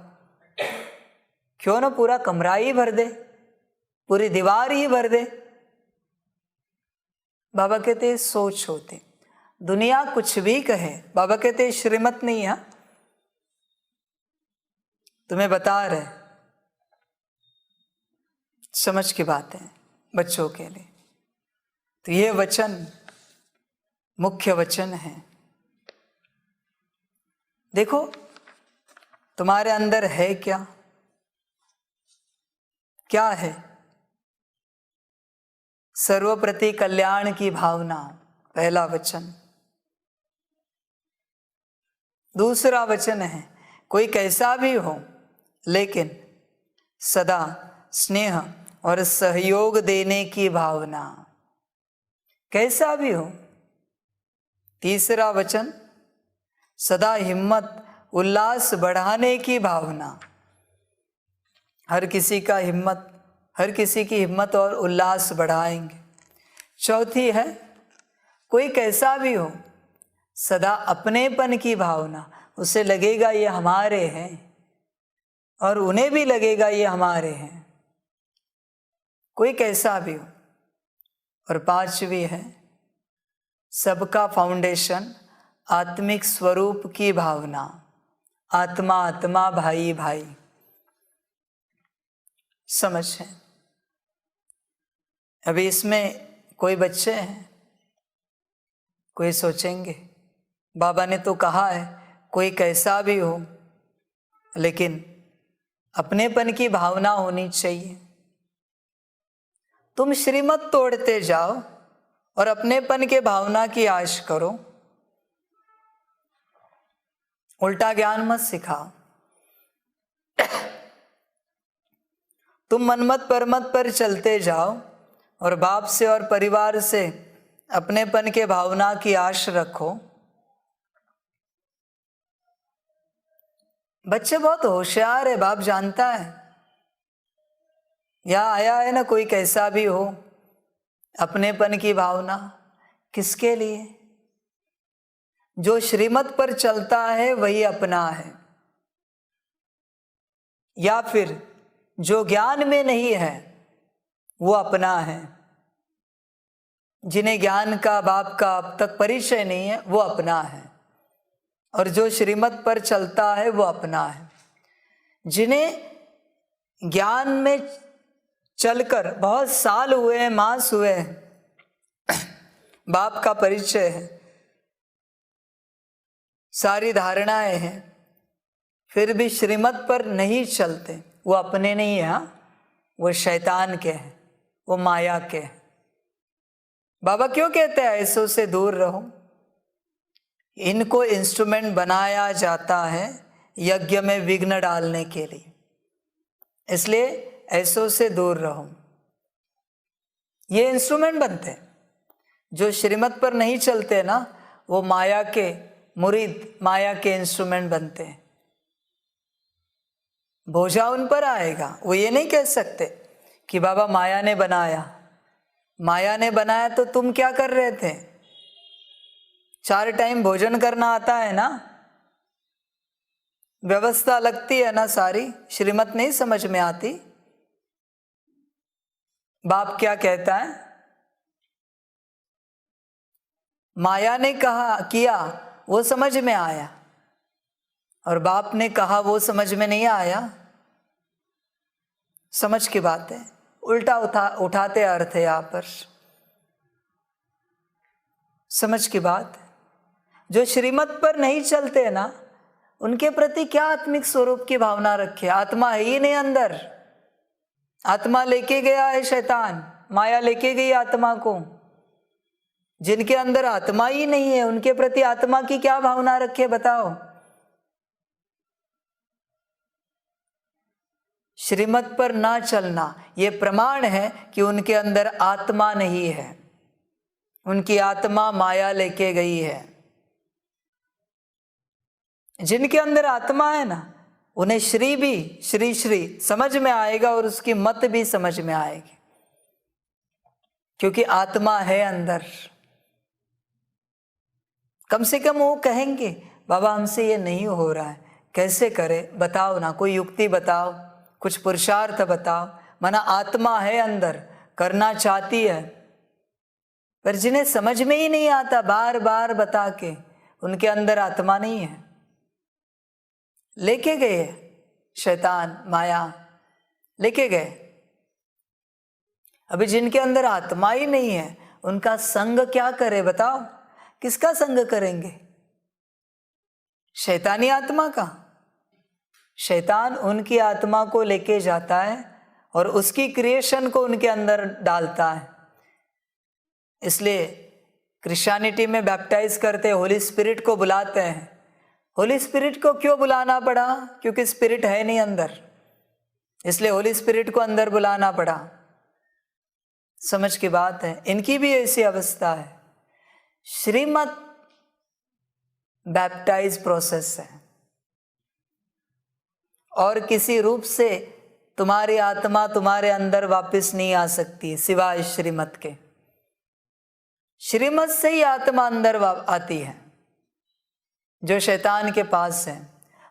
क्यों ना पूरा कमरा ही भर दे, पूरी दीवार ही भर दे। बाबा कहते सोच होते, दुनिया कुछ भी कहे, बाबा कहते श्रीमत नहीं है, तुम्हें बता रहे, समझ की बात है बच्चों के लिए। तो ये वचन मुख्य वचन है। देखो तुम्हारे अंदर है क्या, क्या है? सर्वप्रति कल्याण की भावना, पहला वचन। दूसरा वचन है कोई कैसा भी हो लेकिन सदा स्नेह और सहयोग देने की भावना, कैसा भी हो। तीसरा वचन सदा हिम्मत उल्लास बढ़ाने की भावना, हर किसी की हिम्मत और उल्लास बढ़ाएंगे। चौथी है कोई कैसा भी हो सदा अपनेपन की भावना, उसे लगेगा ये हमारे हैं और उन्हें भी लगेगा ये हमारे हैं, कोई कैसा भी हो। और पांचवी है सबका फाउंडेशन आत्मिक स्वरूप की भावना, आत्मा आत्मा भाई भाई। समझ है? अभी इसमें कोई बच्चे हैं, कोई सोचेंगे बाबा ने तो कहा है कोई कैसा भी हो, लेकिन अपनेपन की भावना होनी चाहिए। तुम श्रीमत तोड़ते जाओ और अपनेपन के भावना की आश करो, उल्टा ज्ञान मत सिखाओ। तुम मनमत परमत पर चलते जाओ और बाप से और परिवार से अपनेपन के भावना की आश रखो। बच्चे बहुत होशियार है, बाप जानता है। यहां आया है ना कोई कैसा भी हो, अपनेपन की भावना किसके लिए? जो श्रीमत पर चलता है वही अपना है, या फिर जो ज्ञान में नहीं है वो अपना है। जिन्हें ज्ञान का बाप का अब तक परिचय नहीं है वो अपना है, और जो श्रीमत पर चलता है वो अपना है। जिन्हें ज्ञान में चलकर बहुत साल हुए हैं, मास हुए हैं, बाप का परिचय है, सारी धारणाएं हैं, फिर भी श्रीमत पर नहीं चलते, वो अपने नहीं है, वो शैतान के हैं, वो माया के हैं। बाबा क्यों कहते हैं ऐसों से दूर रहो? इनको इंस्ट्रूमेंट बनाया जाता है यज्ञ में विघ्न डालने के लिए, इसलिए ऐसों से दूर रहो। ये इंस्ट्रूमेंट बनते हैं। जो श्रीमत पर नहीं चलते ना, वो माया के मुरीद, माया के इंस्ट्रूमेंट बनते हैं। बोझा उन पर आएगा। वो ये नहीं कह सकते कि बाबा माया ने बनाया। माया ने बनाया तो तुम क्या कर रहे थे? 4 टाइम भोजन करना आता है ना, व्यवस्था लगती है ना सारी, श्रीमत नहीं समझ में आती। बाप क्या कहता है? माया ने कहा किया वो समझ में आया, और बाप ने कहा वो समझ में नहीं आया। समझ की बात है, उल्टा उठाते अर्थ है यहाँ पर। समझ की बात है। जो श्रीमत पर नहीं चलते ना, उनके प्रति क्या आत्मिक स्वरूप की भावना रखे? आत्मा है ही नहीं अंदर। आत्मा लेके गया है शैतान, माया लेके गई आत्मा को। जिनके अंदर आत्मा ही नहीं है, उनके प्रति आत्मा की क्या भावना रखे बताओ? श्रीमत पर ना चलना ये प्रमाण है कि उनके अंदर आत्मा नहीं है। उनकी आत्मा माया लेके गई है। जिनके अंदर आत्मा है ना, उन्हें श्री भी श्री श्री समझ में आएगा और उसकी मत भी समझ में आएगी, क्योंकि आत्मा है अंदर। कम से कम वो कहेंगे बाबा हमसे ये नहीं हो रहा है, कैसे करें बताओ ना, कोई युक्ति बताओ, कुछ पुरुषार्थ बताओ। माना आत्मा है अंदर, करना चाहती है, पर जिन्हें समझ में ही नहीं आता, बार बार बता के उनके अंदर आत्मा नहीं है। लेके गए शैतान माया, लेके गए। अभी जिनके अंदर आत्मा ही नहीं है, उनका संग क्या करे बताओ? किसका संग करेंगे? शैतानी आत्मा का। शैतान उनकी आत्मा को लेके जाता है और उसकी क्रिएशन को उनके अंदर डालता है। इसलिए क्रिश्चियनिटी में बैप्टाइज करते, होली स्पिरिट को बुलाते हैं। होली स्पिरिट को क्यों बुलाना पड़ा? क्योंकि स्पिरिट है नहीं अंदर, इसलिए होली स्पिरिट को अंदर बुलाना पड़ा। समझ की बात है। इनकी भी ऐसी अवस्था है। श्रीमत बैप्टाइज प्रोसेस है, और किसी रूप से तुम्हारी आत्मा तुम्हारे अंदर वापस नहीं आ सकती सिवाय श्रीमत के। श्रीमत से ही आत्मा अंदर आती है, जो शैतान के पास है।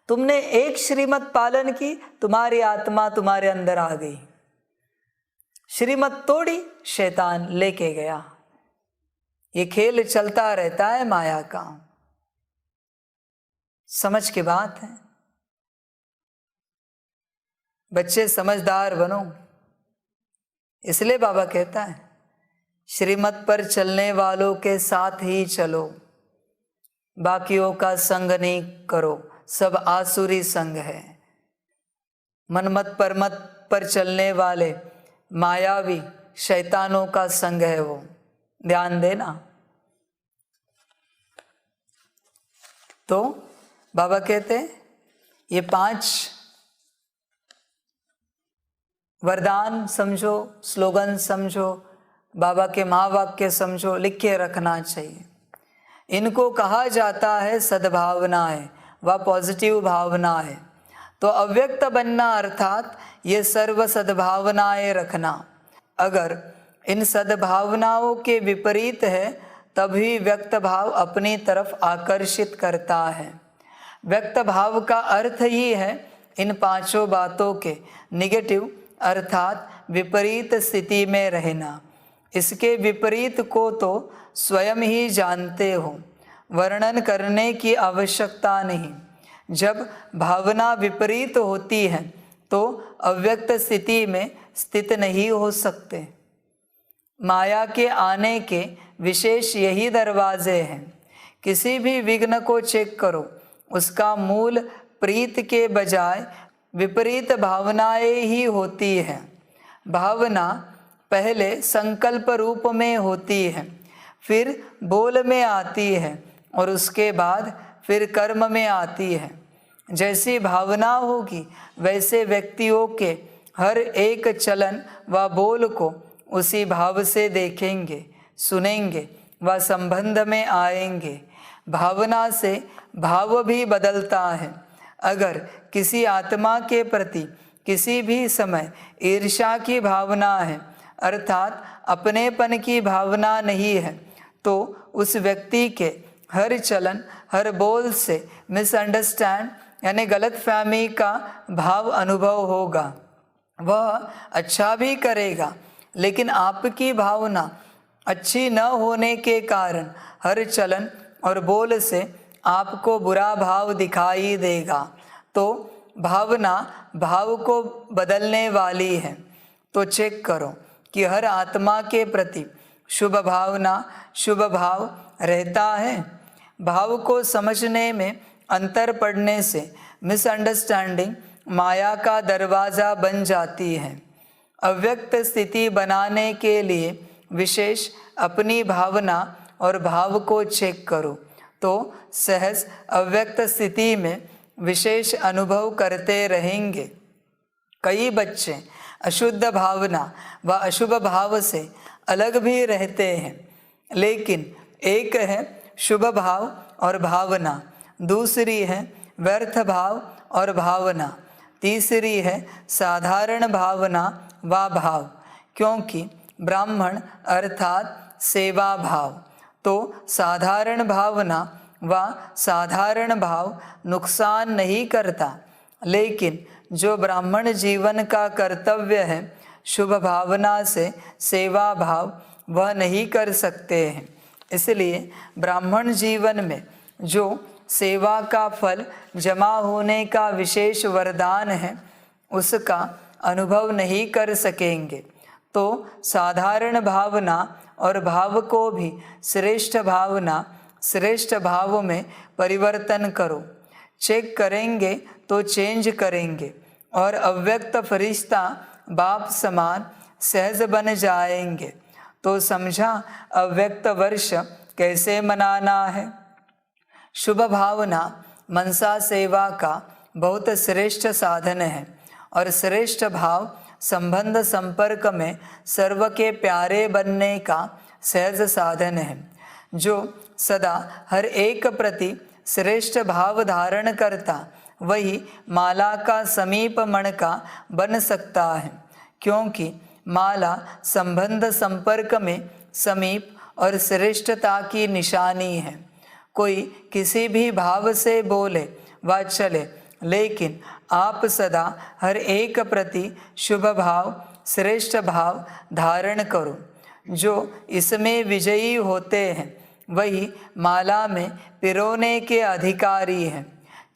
तुमने एक श्रीमत पालन की, तुम्हारी आत्मा तुम्हारे अंदर आ गई। श्रीमत तोड़ी, शैतान लेके गया। ये खेल चलता रहता है माया का। समझ की बात है। बच्चे समझदार बनो। इसलिए बाबा कहता है श्रीमत पर चलने वालों के साथ ही चलो, बाकियों का संग नहीं करो, सब आसुरी संग है। मनमत परमत पर चलने वाले मायावी शैतानों का संग है वो, ध्यान देना। तो बाबा कहते हैं ये 5 वरदान समझो, स्लोगन समझो, बाबा के महावाक्य समझो, लिख के रखना चाहिए। इनको कहा जाता है सद्भावनाएं व पॉजिटिव भावनाएं। तो अव्यक्त बनना अर्थात ये सर्व सद्भावनाएं रखना। अगर इन सद्भावनाओं के विपरीत है, तभी व्यक्त भाव अपनी तरफ आकर्षित करता है। व्यक्त भाव का अर्थ ही है इन 5 बातों के निगेटिव अर्थात विपरीत स्थिति में रहना। इसके विपरीत को तो स्वयं ही जानते हो, वर्णन करने की आवश्यकता नहीं। जब भावना विपरीत होती है तो अव्यक्त स्थिति में स्थित नहीं हो सकते। माया के आने के विशेष यही दरवाजे हैं। किसी भी विघ्न को चेक करो, उसका मूल प्रीत के बजाय विपरीत भावनाएं ही होती है। भावना पहले संकल्प रूप में होती है, फिर बोल में आती है और उसके बाद फिर कर्म में आती है। जैसी भावना होगी वैसे व्यक्तियों के हर एक चलन व बोल को उसी भाव से देखेंगे, सुनेंगे व संबंध में आएंगे। भावना से भाव भी बदलता है। अगर किसी आत्मा के प्रति किसी भी समय ईर्ष्या की भावना है, अर्थात अपनेपन की भावना नहीं है, तो उस व्यक्ति के हर चलन हर बोल से मिसअंडरस्टैंड यानी गलतफहमी का भाव अनुभव होगा। वह अच्छा भी करेगा, लेकिन आपकी भावना अच्छी न होने के कारण हर चलन और बोल से आपको बुरा भाव दिखाई देगा। तो भावना भाव को बदलने वाली है। तो चेक करो कि हर आत्मा के प्रति शुभ भावना, शुभ भाव रहता है। भाव को समझने में अंतर पड़ने से मिसअंडरस्टैंडिंग माया का दरवाज़ा बन जाती है। अव्यक्त स्थिति बनाने के लिए विशेष अपनी भावना और भाव को चेक करो, तो सहज अव्यक्त स्थिति में विशेष अनुभव करते रहेंगे। कई बच्चे अशुद्ध भावना व अशुभ भाव से अलग भी रहते हैं, लेकिन एक है शुभ भाव और भावना, दूसरी है व्यर्थ भाव और भावना, तीसरी है साधारण भावना व भाव। क्योंकि ब्राह्मण अर्थात सेवा भाव, तो साधारण भावना व साधारण भाव नुकसान नहीं करता, लेकिन जो ब्राह्मण जीवन का कर्तव्य है शुभ भावना से सेवा भाव वह नहीं कर सकते हैं। इसलिए ब्राह्मण जीवन में जो सेवा का फल जमा होने का विशेष वरदान है उसका अनुभव नहीं कर सकेंगे। तो साधारण भावना और भाव को भी श्रेष्ठ भावना, श्रेष्ठ भाव में परिवर्तन करो। चेक करेंगे तो चेंज करेंगे और अव्यक्त फरिश्ता बाप समान सहज बन जाएंगे। तो समझा अव्यक्त वर्ष कैसे मनाना है। शुभ भावना मनसा सेवा का बहुत श्रेष्ठ साधन है और श्रेष्ठ भाव संबंध संपर्क में सर्व के प्यारे बनने का सहज साधन है। जो सदा हर एक प्रति श्रेष्ठ भाव धारण करता वही माला का समीप मणका बन सकता है, क्योंकि माला संबंध संपर्क में समीप और श्रेष्ठता की निशानी है। कोई किसी भी भाव से बोले व चले, लेकिन आप सदा हर एक प्रति शुभ भाव, श्रेष्ठ भाव धारण करो। जो इसमें विजयी होते हैं वही माला में पिरोने के अधिकारी हैं।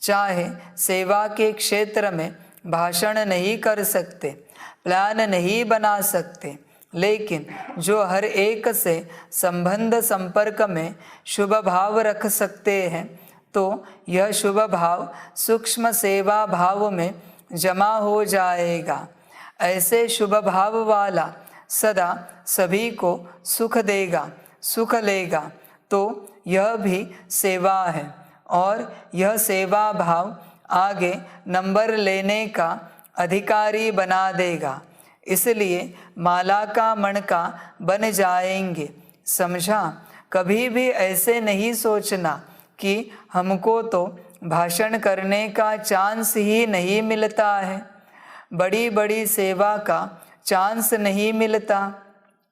चाहे सेवा के क्षेत्र में भाषण नहीं कर सकते, प्लान नहीं बना सकते, लेकिन जो हर एक से संबंध संपर्क में शुभ भाव रख सकते हैं, तो यह शुभ भाव सूक्ष्म सेवा भाव में जमा हो जाएगा। ऐसे शुभ भाव वाला सदा सभी को सुख देगा, सुख लेगा। तो यह भी सेवा है और यह सेवा भाव आगे नंबर लेने का अधिकारी बना देगा। इसलिए माला का मणका बन जाएंगे। समझा? कभी भी ऐसे नहीं सोचना कि हमको तो भाषण करने का चांस ही नहीं मिलता है, बड़ी बड़ी सेवा का चांस नहीं मिलता,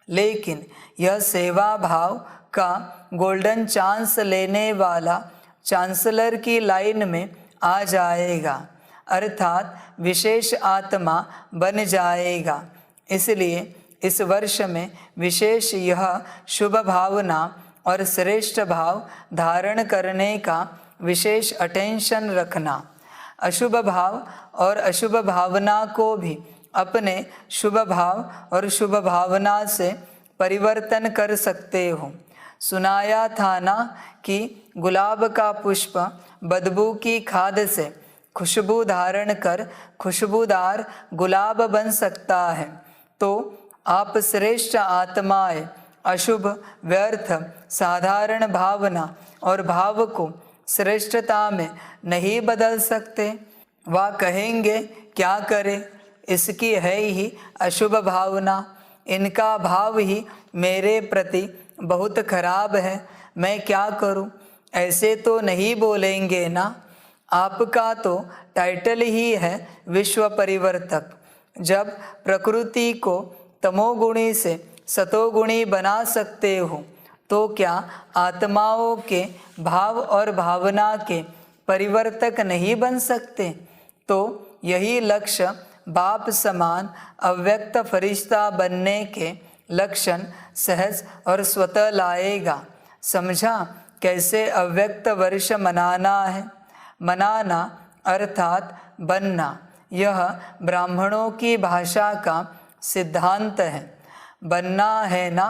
लेकिन यह सेवा भाव का गोल्डन चांस लेने वाला चांसलर की लाइन में आ जाएगा, अर्थात विशेष आत्मा बन जाएगा। इसलिए इस वर्ष में विशेष यह शुभ भावना और श्रेष्ठ भाव धारण करने का विशेष अटेंशन रखना। अशुभ भाव और अशुभ भावना को भी अपने शुभ भाव और शुभ भावना से परिवर्तन कर सकते हो। सुनाया था ना कि गुलाब का पुष्प बदबू की खाद से खुशबू धारण कर खुशबूदार गुलाब बन सकता है। तो आप श्रेष्ठ आत्माएं अशुभ, व्यर्थ, साधारण भावना और भाव को श्रेष्ठता में नहीं बदल सकते। वह कहेंगे क्या करें, इसकी है ही अशुभ भावना, इनका भाव ही मेरे प्रति बहुत खराब है, मैं क्या करूं। ऐसे तो नहीं बोलेंगे ना। आपका तो टाइटल ही है विश्व परिवर्तक। जब प्रकृति को तमोगुणी से सतोगुणी बना सकते हो तो क्या आत्माओं के भाव और भावना के परिवर्तक नहीं बन सकते। तो यही लक्ष्य बाप समान अव्यक्त फरिश्ता बनने के लक्षण सहज और स्वतः लाएगा। समझा कैसे अव्यक्त वर्ष मनाना है। मनाना अर्थात बनना, यह ब्राह्मणों की भाषा का सिद्धांत है। बनना है ना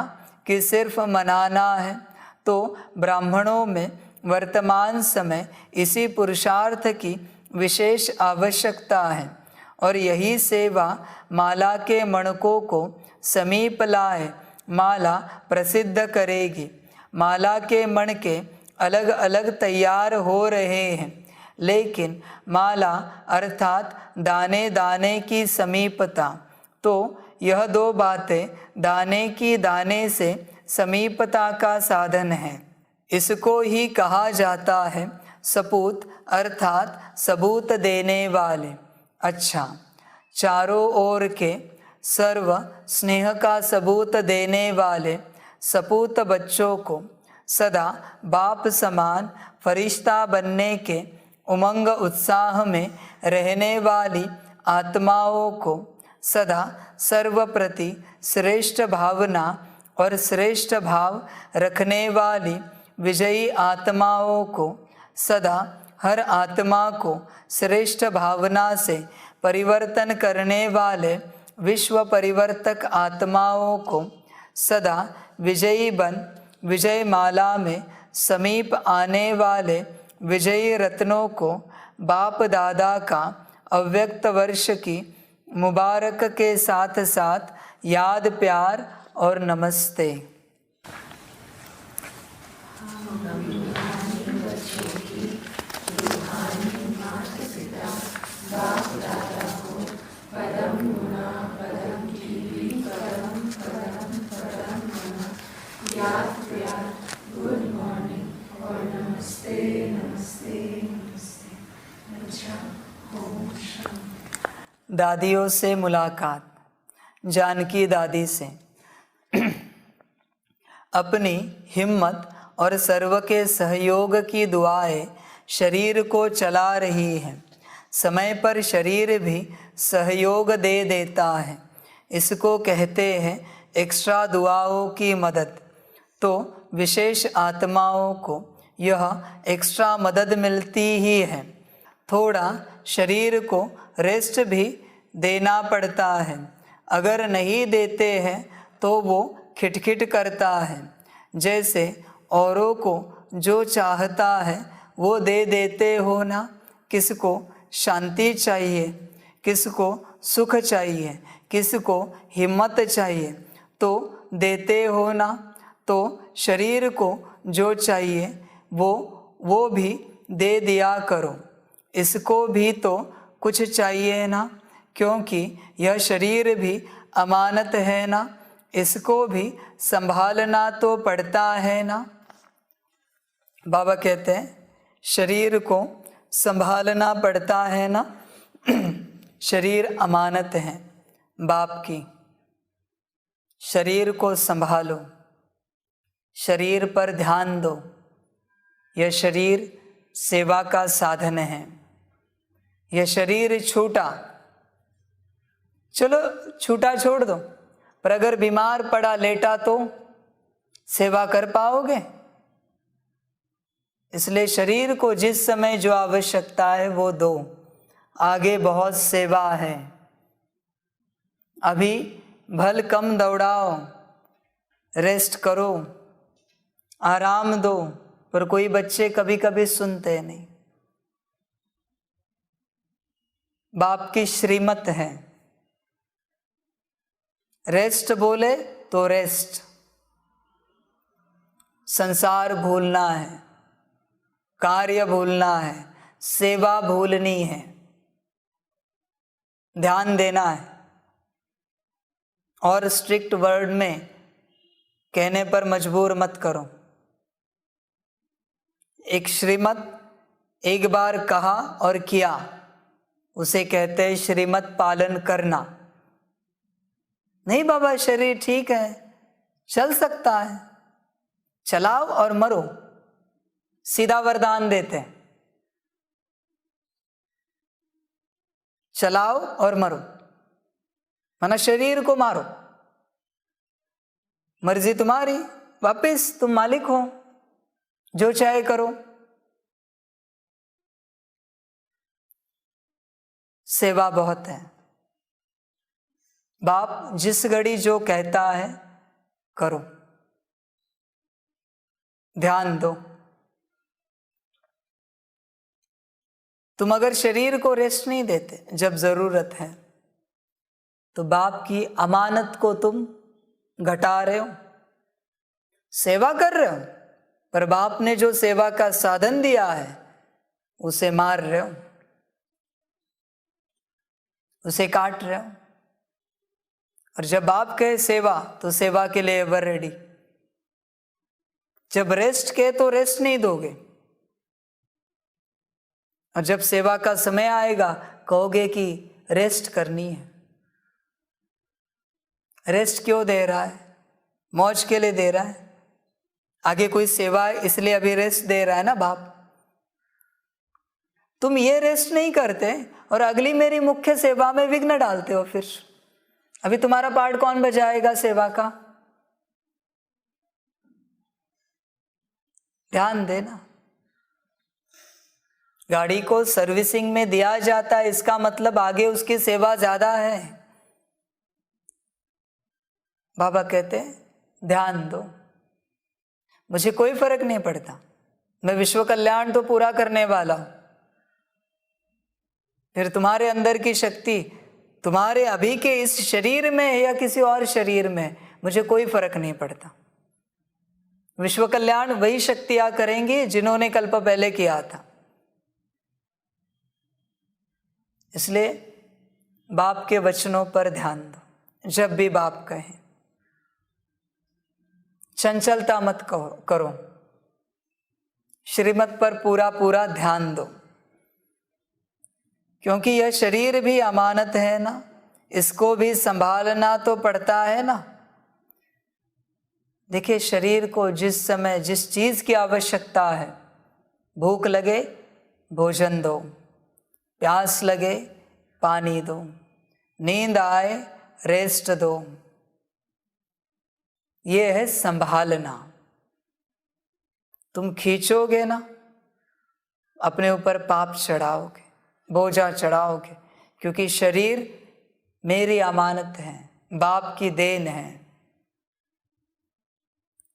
कि सिर्फ मनाना है। तो ब्राह्मणों में वर्तमान समय इसी पुरुषार्थ की विशेष आवश्यकता है और यही सेवा माला के मणकों को समीप लाए माला प्रसिद्ध करेगी। माला के मणके अलग अलग तैयार हो रहे हैं, लेकिन माला अर्थात दाने दाने की समीपता, तो यह दो बातें दाने की दाने से समीपता का साधन है। इसको ही कहा जाता है सपूत अर्थात सबूत देने वाले। अच्छा, चारों ओर के सर्व स्नेह का सबूत देने वाले सपूत बच्चों को सदा बाप समान फरिश्ता बनने के उमंग उत्साह में रहने वाली आत्माओं को सदा सर्वप्रति श्रेष्ठ भावना और श्रेष्ठ भाव रखने वाली विजयी आत्माओं को सदा हर आत्मा को श्रेष्ठ भावना से परिवर्तन करने वाले विश्व परिवर्तक आत्माओं को सदा विजयी बन विजय माला में समीप आने वाले विजयी रत्नों को बाप दादा का अव्यक्त वर्ष की मुबारक के साथ साथ याद, प्यार और नमस्ते। गुड मॉर्निंग और नमस्ते नमस्ते नमस्ते। अच्छा, ओम शांति। दादियों से मुलाकात। जानकी दादी से अपनी हिम्मत और सर्व के सहयोग की दुआएं शरीर को चला रही हैं। समय पर शरीर भी सहयोग दे देता है। इसको कहते हैं एक्स्ट्रा दुआओं की मदद। तो विशेष आत्माओं को यह एक्स्ट्रा मदद मिलती ही है। थोड़ा शरीर को रेस्ट भी देना पड़ता है। अगर नहीं देते हैं तो वो खिटखिट करता है। जैसे औरों को जो चाहता है वो दे देते हो ना। किसको शांति चाहिए, किसको सुख चाहिए, किसको हिम्मत चाहिए, तो देते हो ना। तो शरीर को जो चाहिए वो भी दे दिया करो। इसको भी तो कुछ चाहिए ना, क्योंकि यह शरीर भी अमानत है ना। इसको भी संभालना तो पड़ता है ना। बाबा कहते हैं शरीर को संभालना पड़ता है ना। शरीर अमानत है बाप की। शरीर को संभालो, शरीर पर ध्यान दो। यह शरीर सेवा का साधन है। यह शरीर छूटा, चलो छूटा छोड़ दो, पर अगर बीमार पड़ा लेटा तो सेवा कर पाओगे। इसलिए शरीर को जिस समय जो आवश्यकता है वो दो। आगे बहुत सेवा है। अभी भल कम दौड़ाओ, रेस्ट करो, आराम दो। पर कोई बच्चे कभी कभी सुनते नहीं। बाप की श्रीमत है, रेस्ट बोले तो रेस्ट, संसार भूलना है, कार्य भूलना है, सेवा भूलनी है, ध्यान देना है। और स्ट्रिक्ट वर्ड में कहने पर मजबूर मत करो। एक श्रीमत एक बार कहा और किया, उसे कहते हैं श्रीमत पालन करना। नहीं बाबा शरीर ठीक है, चल सकता है, चलाओ और मरो, सीधा वरदान देते हैं, चलाओ और मरो, माना शरीर को मारो, मर्जी तुम्हारी, वापिस तुम मालिक हो, जो चाहे करो। सेवा बहुत है। बाप जिस घड़ी जो कहता है करो, ध्यान दो। तुम अगर शरीर को रेस्ट नहीं देते जब जरूरत है, तो बाप की अमानत को तुम घटा रहे हो, सेवा कर रहे हो, पर बाप ने जो सेवा का साधन दिया है उसे मार रहे हो, उसे काट रहे हो। और जब बाप कहे सेवा तो सेवा के लिए एवर रेडी। जब रेस्ट कहे तो रेस्ट नहीं दोगे, और जब सेवा का समय आएगा कहोगे कि रेस्ट करनी है। रेस्ट क्यों दे रहा है? मौज के लिए दे रहा है, आगे कोई सेवा है इसलिए अभी रेस्ट दे रहा है ना बाप। तुम ये रेस्ट नहीं करते और अगली मेरी मुख्य सेवा में विघ्न डालते हो। फिर अभी तुम्हारा पार्ट कौन बजाएगा सेवा का? ध्यान देना। गाड़ी को सर्विसिंग में दिया जाता है, इसका मतलब आगे उसकी सेवा ज्यादा है। बाबा कहते हैं ध्यान दो, मुझे कोई फर्क नहीं पड़ता, मैं विश्व कल्याण तो पूरा करने वाला हूं। फिर तुम्हारे अंदर की शक्ति तुम्हारे अभी के इस शरीर में है या किसी और शरीर में, मुझे कोई फर्क नहीं पड़ता। विश्व कल्याण वही शक्तियां करेंगी जिन्होंने कल्प पहले किया था। इसलिए बाप के वचनों पर ध्यान दो। जब भी बाप कहें चंचलता मत करो, श्रीमत पर पूरा पूरा ध्यान दो, क्योंकि यह शरीर भी अमानत है ना, इसको भी संभालना तो पड़ता है ना। देखिए शरीर को जिस समय जिस चीज की आवश्यकता है, भूख लगे भोजन दो, प्यास लगे पानी दो, नींद आए रेस्ट दो, ये है संभालना। तुम खींचोगे ना अपने ऊपर पाप चढ़ाओगे, बोझा चढ़ाओगे, क्योंकि शरीर मेरी अमानत है, बाप की देन है।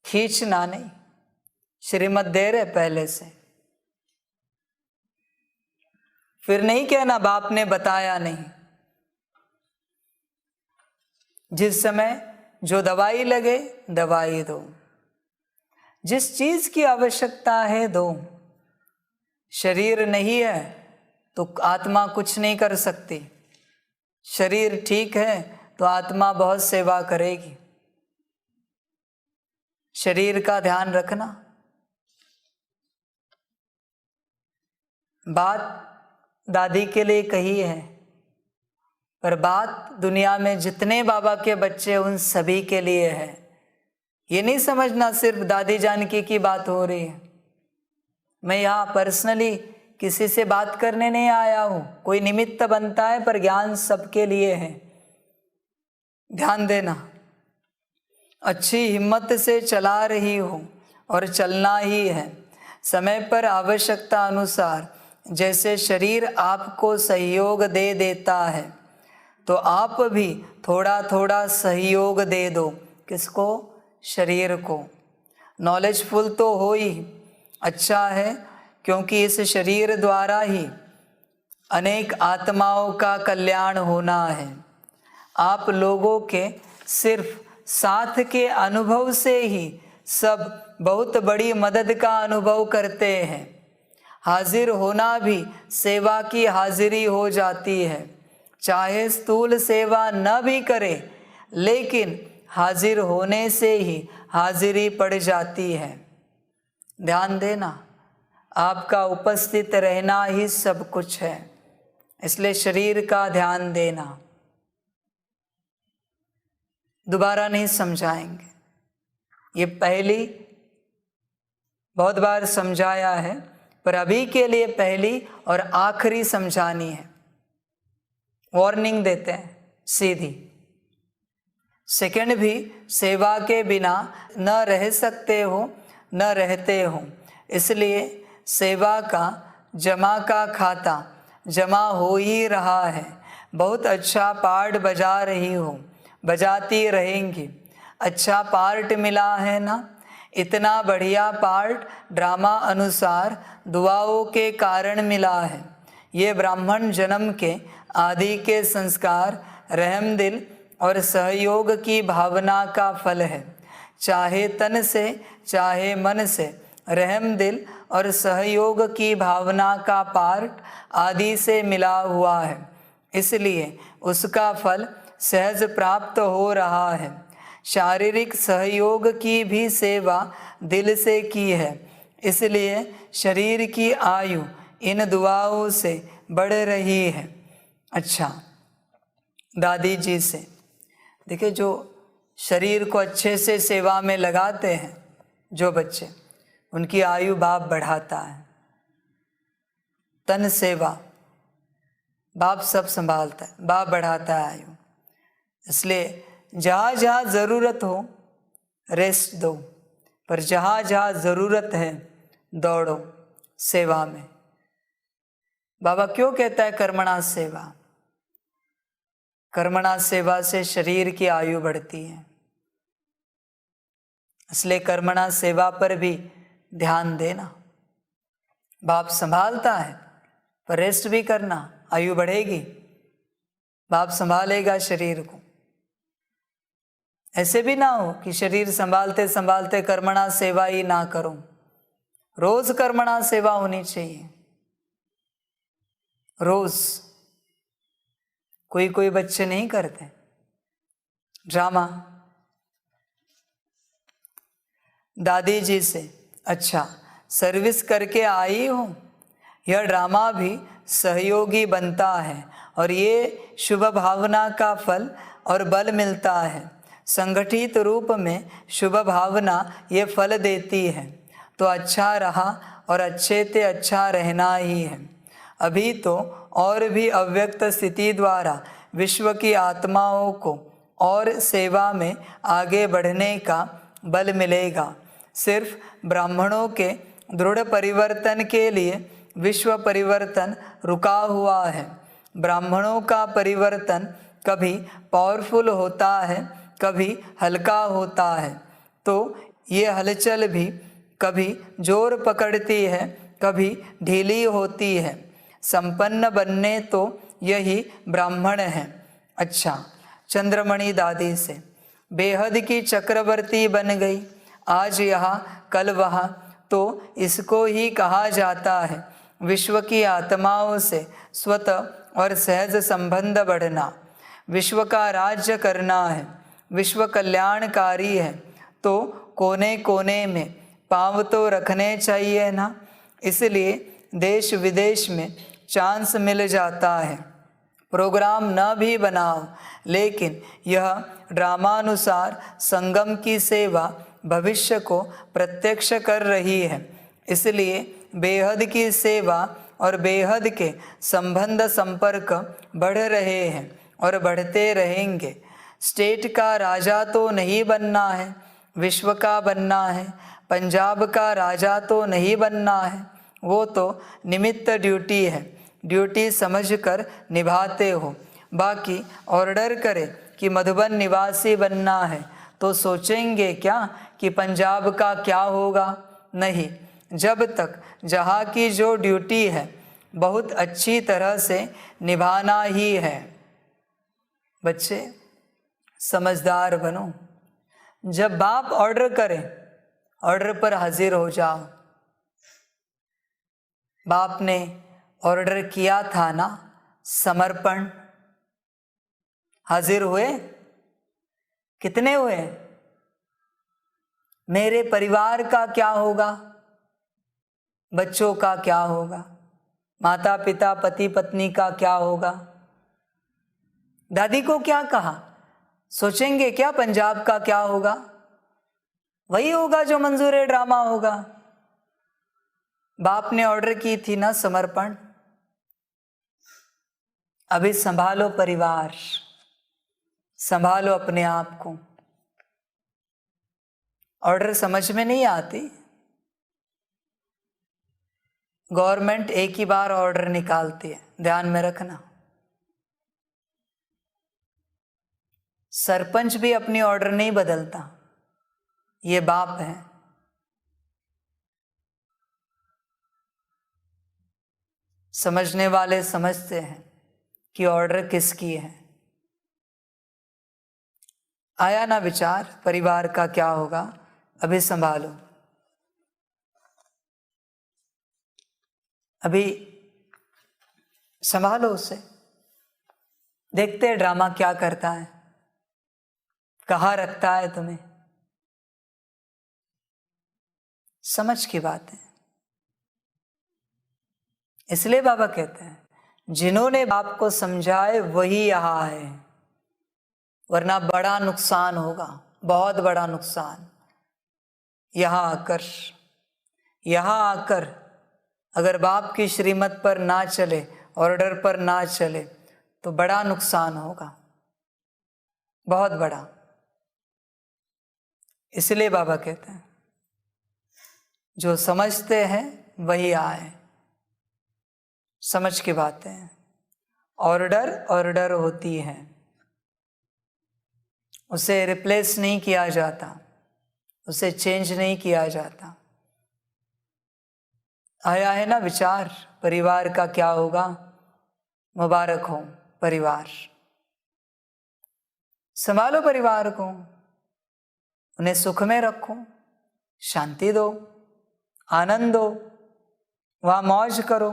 खींचना नहीं, श्रीमत दे रहे पहले से, फिर नहीं कहना बाप ने बताया नहीं। जिस समय जो दवाई लगे दवाई दो, जिस चीज की आवश्यकता है दो। शरीर नहीं है तो आत्मा कुछ नहीं कर सकती, शरीर ठीक है तो आत्मा बहुत सेवा करेगी। शरीर का ध्यान रखना। बात दादी के लिए कही है, पर बात दुनिया में जितने बाबा के बच्चे उन सभी के लिए है। ये नहीं समझना सिर्फ दादी जानकी की बात हो रही है। मैं यहाँ पर्सनली किसी से बात करने नहीं आया हूँ, कोई निमित्त बनता है, पर ज्ञान सबके लिए है। ध्यान देना। अच्छी हिम्मत से चला रही हो और चलना ही है। समय पर आवश्यकता अनुसार जैसे शरीर आपको सहयोग दे देता है, तो आप भी थोड़ा थोड़ा सहयोग दे दो। किसको? शरीर को। नॉलेजफुल तो हो ही, अच्छा है, क्योंकि इस शरीर द्वारा ही अनेक आत्माओं का कल्याण होना है। आप लोगों के सिर्फ साथ के अनुभव से ही सब बहुत बड़ी मदद का अनुभव करते हैं। हाजिर होना भी सेवा की हाजिरी हो जाती है। चाहे स्थूल सेवा न भी करे, लेकिन हाजिर होने से ही हाजिरी पड़ जाती है। ध्यान देना, आपका उपस्थित रहना ही सब कुछ है, इसलिए शरीर का ध्यान देना। दोबारा नहीं समझाएंगे, ये पहली बहुत बार समझाया है, पर अभी के लिए पहली और आखिरी समझानी है। वार्निंग देते हैं सीधी। सेकंड भी सेवा के बिना न रह सकते हो, न रहते हो, इसलिए सेवा का जमा का खाता जमा हो ही रहा है। बहुत अच्छा पार्ट बजा रही हो, बजाती रहेंगी। अच्छा पार्ट मिला है ना, इतना बढ़िया पार्ट ड्रामा अनुसार दुआओं के कारण मिला है। ये ब्राह्मण जन्म के आदि के संस्कार, रहम दिल और सहयोग की भावना का फल है। चाहे तन से चाहे मन से रहम दिल और सहयोग की भावना का पार्ट आदि से मिला हुआ है, इसलिए उसका फल सहज प्राप्त हो रहा है। शारीरिक सहयोग की भी सेवा दिल से की है, इसलिए शरीर की आयु इन दुआओं से बढ़ रही है। अच्छा, दादी जी से देखिए, जो शरीर को अच्छे से सेवा में लगाते हैं जो बच्चे, उनकी आयु बाप बढ़ाता है। तन सेवा बाप सब संभालता है, बाप बढ़ाता है आयु। इसलिए जहाँ जहाँ ज़रूरत हो रेस्ट दो, पर जहाँ जहाँ ज़रूरत है दौड़ो सेवा में। बाबा क्यों कहता है कर्मणा सेवा? कर्मणा सेवा से शरीर की आयु बढ़ती है, इसलिए कर्मणा सेवा पर भी ध्यान देना। बाप संभालता है, पर रेस्ट भी करना, आयु बढ़ेगी, बाप संभालेगा शरीर को। ऐसे भी ना हो कि शरीर संभालते संभालते कर्मणा सेवा ही ना करो। रोज कर्मणा सेवा होनी चाहिए, रोज। कोई कोई बच्चे नहीं करते ड्रामा। दादी जी से अच्छा सर्विस करके आई हो, यह ड्रामा भी सहयोगी बनता है और ये शुभ भावना का फल और बल मिलता है। संगठित रूप में शुभ भावना ये फल देती है, तो अच्छा रहा और अच्छे से अच्छा रहना ही है। अभी तो और भी अव्यक्त स्थिति द्वारा विश्व की आत्माओं को और सेवा में आगे बढ़ने का बल मिलेगा। सिर्फ ब्राह्मणों के दृढ़ परिवर्तन के लिए विश्व परिवर्तन रुका हुआ है। ब्राह्मणों का परिवर्तन कभी पावरफुल होता है, कभी हल्का होता है, तो ये हलचल भी कभी जोर पकड़ती है, कभी ढीली होती है। संपन्न बनने तो यही ब्राह्मण है। अच्छा, चंद्रमणि दादी से बेहद की चक्रवर्ती बन गई, आज यहाँ कल वहाँ, तो इसको ही कहा जाता है विश्व की आत्माओं से स्वतः और सहज संबंध बढ़ना। विश्व का राज्य करना है, विश्व कल्याणकारी है, तो कोने कोने में पाँव तो रखने चाहिए ना। इसलिए देश विदेश में चांस मिल जाता है। प्रोग्राम न भी बनाओ, लेकिन यह ड्रामानुसार संगम की सेवा भविष्य को प्रत्यक्ष कर रही है। इसलिए बेहद की सेवा और बेहद के संबंध संपर्क बढ़ रहे हैं और बढ़ते रहेंगे। स्टेट का राजा तो नहीं बनना है, विश्व का बनना है। पंजाब का राजा तो नहीं बनना है, वो तो निमित्त ड्यूटी है, ड्यूटी समझकर निभाते हो। बाकी ऑर्डर करे कि मधुबन निवासी बनना है, तो सोचेंगे क्या कि पंजाब का क्या होगा? नहीं, जब तक जहाँ की जो ड्यूटी है बहुत अच्छी तरह से निभाना ही है। बच्चे समझदार बनो। जब बाप ऑर्डर करे ऑर्डर पर हाजिर हो जाओ। बाप ने ऑर्डर किया था ना, समर्पण। हाजिर हुए? कितने हुए? मेरे परिवार का क्या होगा, बच्चों का क्या होगा, माता पिता पति पत्नी का क्या होगा। दादी को क्या कहा, सोचेंगे क्या पंजाब का क्या होगा? वही होगा जो मंजूर ड्रामा होगा। बाप ने ऑर्डर की थी ना समर्पण। अभी संभालो परिवार, संभालो अपने आप को। ऑर्डर समझ में नहीं आती। गवर्नमेंट एक ही बार ऑर्डर निकालती है, ध्यान में रखना। सरपंच भी अपनी ऑर्डर नहीं बदलता, ये बाप है। समझने वाले समझते हैं कि ऑर्डर किसकी है। आया ना विचार परिवार का क्या होगा, अभी संभालो। अभी संभालो उसे। देखते हैं ड्रामा क्या करता है, कहाँ रखता है तुम्हें। समझ की बात है। इसलिए बाबा कहते हैं जिन्होंने बाप को समझाए वही यहाँ है, वरना बड़ा नुकसान होगा, बहुत बड़ा नुकसान। यहाँ आकर अगर बाप की श्रीमत पर ना चले, ऑर्डर पर ना चले, तो बड़ा नुकसान होगा, बहुत बड़ा। इसलिए बाबा कहते हैं जो समझते हैं वही आए। समझ की बातें हैं। ऑर्डर होती है, उसे रिप्लेस नहीं किया जाता, उसे चेंज नहीं किया जाता। आया है ना विचार परिवार का क्या होगा। मुबारक हो परिवार। संभालो परिवार को, उन्हें सुख में रखो, शांति दो, आनंद दो, वहाँ मौज करो।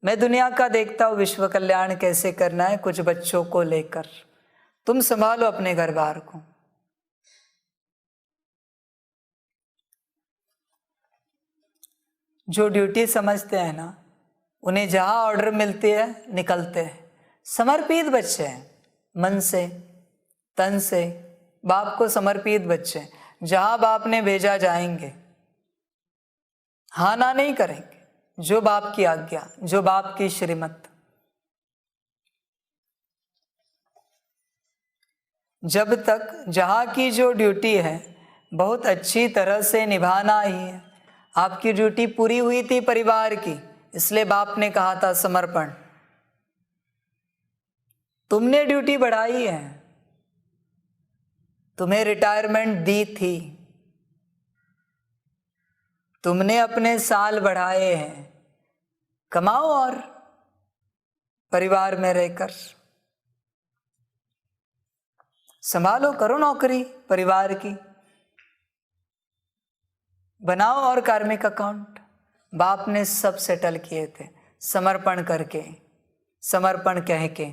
मैं दुनिया का देखता हूँ विश्व कल्याण कैसे करना है, कुछ बच्चों को लेकर। तुम संभालो अपने घर बार को। जो ड्यूटी समझते हैं ना, उन्हें जहाँ ऑर्डर मिलती है निकलते हैं। समर्पित बच्चे हैं, मन से तन से बाप को समर्पित बच्चे। जहाँ बाप ने भेजा जाएंगे, हाँ ना नहीं करेंगे। जो बाप की आज्ञा, जो बाप की श्रीमत। जब तक जहाँ की जो ड्यूटी है बहुत अच्छी तरह से निभाना ही है। आपकी ड्यूटी पूरी हुई थी परिवार की, इसलिए बाप ने कहा था समर्पण। तुमने ड्यूटी बढ़ाई है, तुम्हें रिटायरमेंट दी थी, तुमने अपने साल बढ़ाए हैं। कमाओ और परिवार में रहकर संभालो, करो नौकरी परिवार की, बनाओ और कार्मिक अकाउंट। बाप ने सब सेटल किए थे समर्पण करके, समर्पण कह के।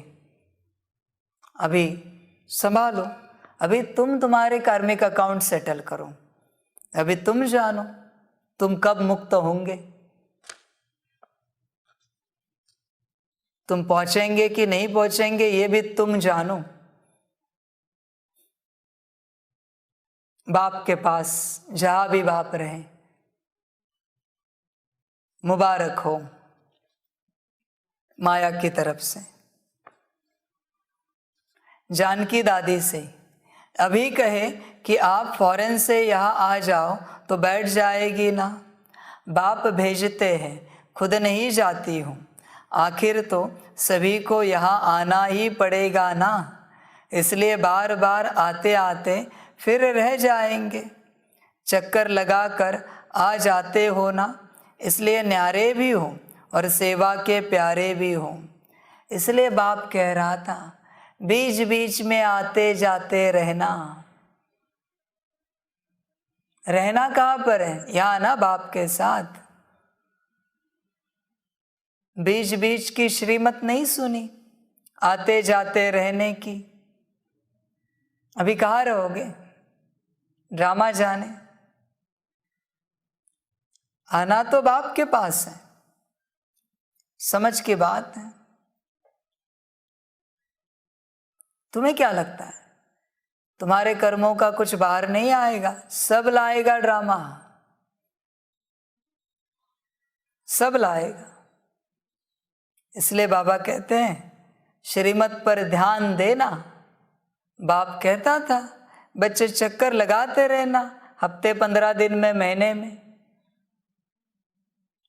अभी संभालो, अभी तुम तुम्हारे कार्मिक अकाउंट सेटल करो। अभी तुम जानो तुम कब मुक्त होंगे, तुम पहुंचेंगे कि नहीं पहुंचेंगे ये भी तुम जानो। बाप के पास जहां भी बाप रहे, मुबारक हो माया की तरफ से। जानकी दादी से अभी कहे कि आप फॉरेन से यहाँ आ जाओ तो बैठ जाएगी ना। बाप भेजते हैं, खुद नहीं जाती हूँ। आखिर तो सभी को यहाँ आना ही पड़ेगा ना, इसलिए बार बार आते आते फिर रह जाएंगे। चक्कर लगा कर आ जाते हो ना, इसलिए न्यारे भी हो और सेवा के प्यारे भी हो। इसलिए बाप कह रहा था बीच बीच में आते जाते रहना। रहना कहाँ पर है? यहाँ ना, बाप के साथ। बीच बीच की श्रीमत नहीं सुनी, आते जाते रहने की। अभी कहाँ रहोगे? ड्रामा जाने। आना तो बाप के पास है। समझ की बात है। तुम्हें क्या लगता है तुम्हारे कर्मों का कुछ बाहर नहीं आएगा? सब लाएगा ड्रामा, सब लाएगा। इसलिए बाबा कहते हैं श्रीमत पर ध्यान देना। बाप कहता था बच्चे चक्कर लगाते रहना, हफ्ते 15 दिन में, महीने में।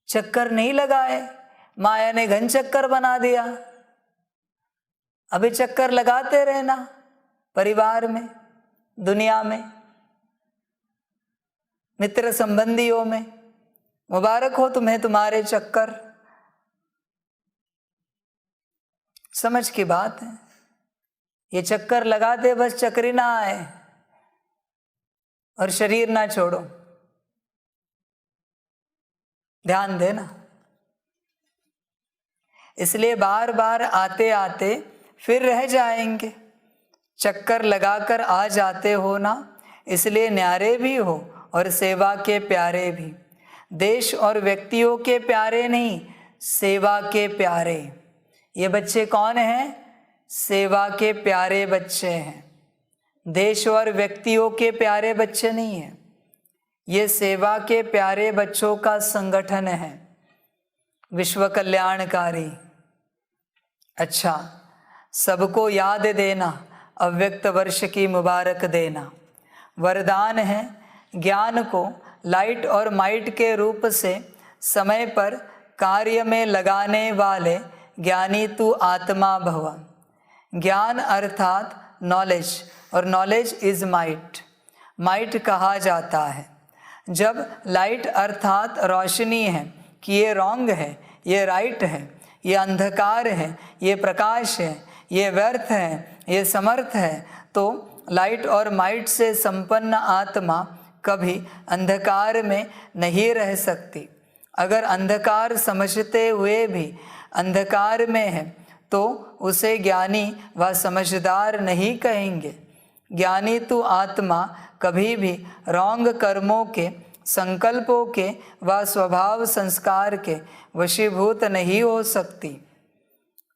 चक्कर नहीं लगाए, माया ने घन चक्कर बना दिया। अभी चक्कर लगाते रहना, परिवार में, दुनिया में, मित्र संबंधियों में। मुबारक हो तुम्हें तुम्हारे चक्कर। समझ की बात है। ये चक्कर लगा दे, बस चक्री ना आए और शरीर ना छोड़ो। ध्यान देना। इसलिए बार बार आते आते फिर रह जाएंगे। चक्कर लगाकर आ जाते हो ना, इसलिए न्यारे भी हो और सेवा के प्यारे भी। देश और व्यक्तियों के प्यारे नहीं, सेवा के प्यारे। ये बच्चे कौन हैं? सेवा के प्यारे बच्चे हैं। देश और व्यक्तियों के प्यारे बच्चे नहीं हैं। ये सेवा के प्यारे बच्चों का संगठन है, विश्व कल्याणकारी। अच्छा, सबको याद देना, अव्यक्त वर्ष की मुबारक देना। वरदान है ज्ञान को लाइट और माइट के रूप से समय पर कार्य में लगाने वाले ज्ञानी तू आत्मा भव। ज्ञान अर्थात नॉलेज, और नॉलेज इज माइट। माइट कहा जाता है जब लाइट अर्थात रोशनी है कि ये रॉन्ग है, ये राइट है, ये अंधकार है, ये प्रकाश है, ये व्यर्थ है, ये समर्थ है, तो लाइट और माइट से संपन्न आत्मा कभी अंधकार में नहीं रह सकती। अगर अंधकार समझते हुए भी अंधकार में है तो उसे ज्ञानी व समझदार नहीं कहेंगे। ज्ञानी तू आत्मा कभी भी रॉन्ग कर्मों के, संकल्पों के व स्वभाव संस्कार के वशीभूत नहीं हो सकती।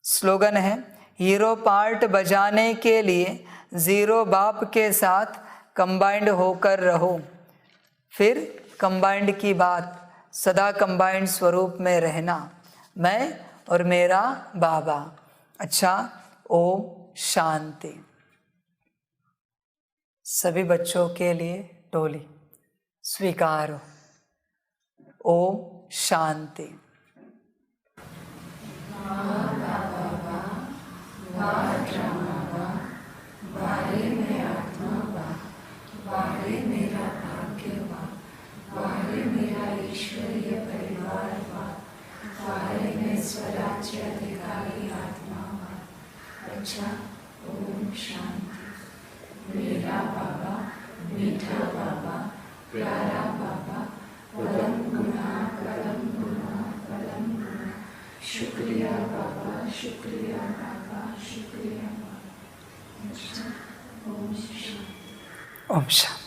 स्लोगन है हीरो पार्ट बजाने के लिए जीरो बाप के साथ कंबाइंड होकर रहो। फिर कंबाइंड की बात, सदा कंबाइंड स्वरूप में रहना, मैं और मेरा बाबा। अच्छा, ओम शांति। सभी बच्चों के लिए टोली स्वीकार हो। ओम शांति। स्वराज्य अधिकारी आत्मा। अच्छा, ओम शांति। मेरा बाबा, मीठा बाबा, प्यारा बाबा, परम गुना, परम गुना, परम गुना। शुक्रिया बाबा, शुक्रिया बाबा, शुक्रिया बाबा। अच्छा, ओम शांति। ओम शांति।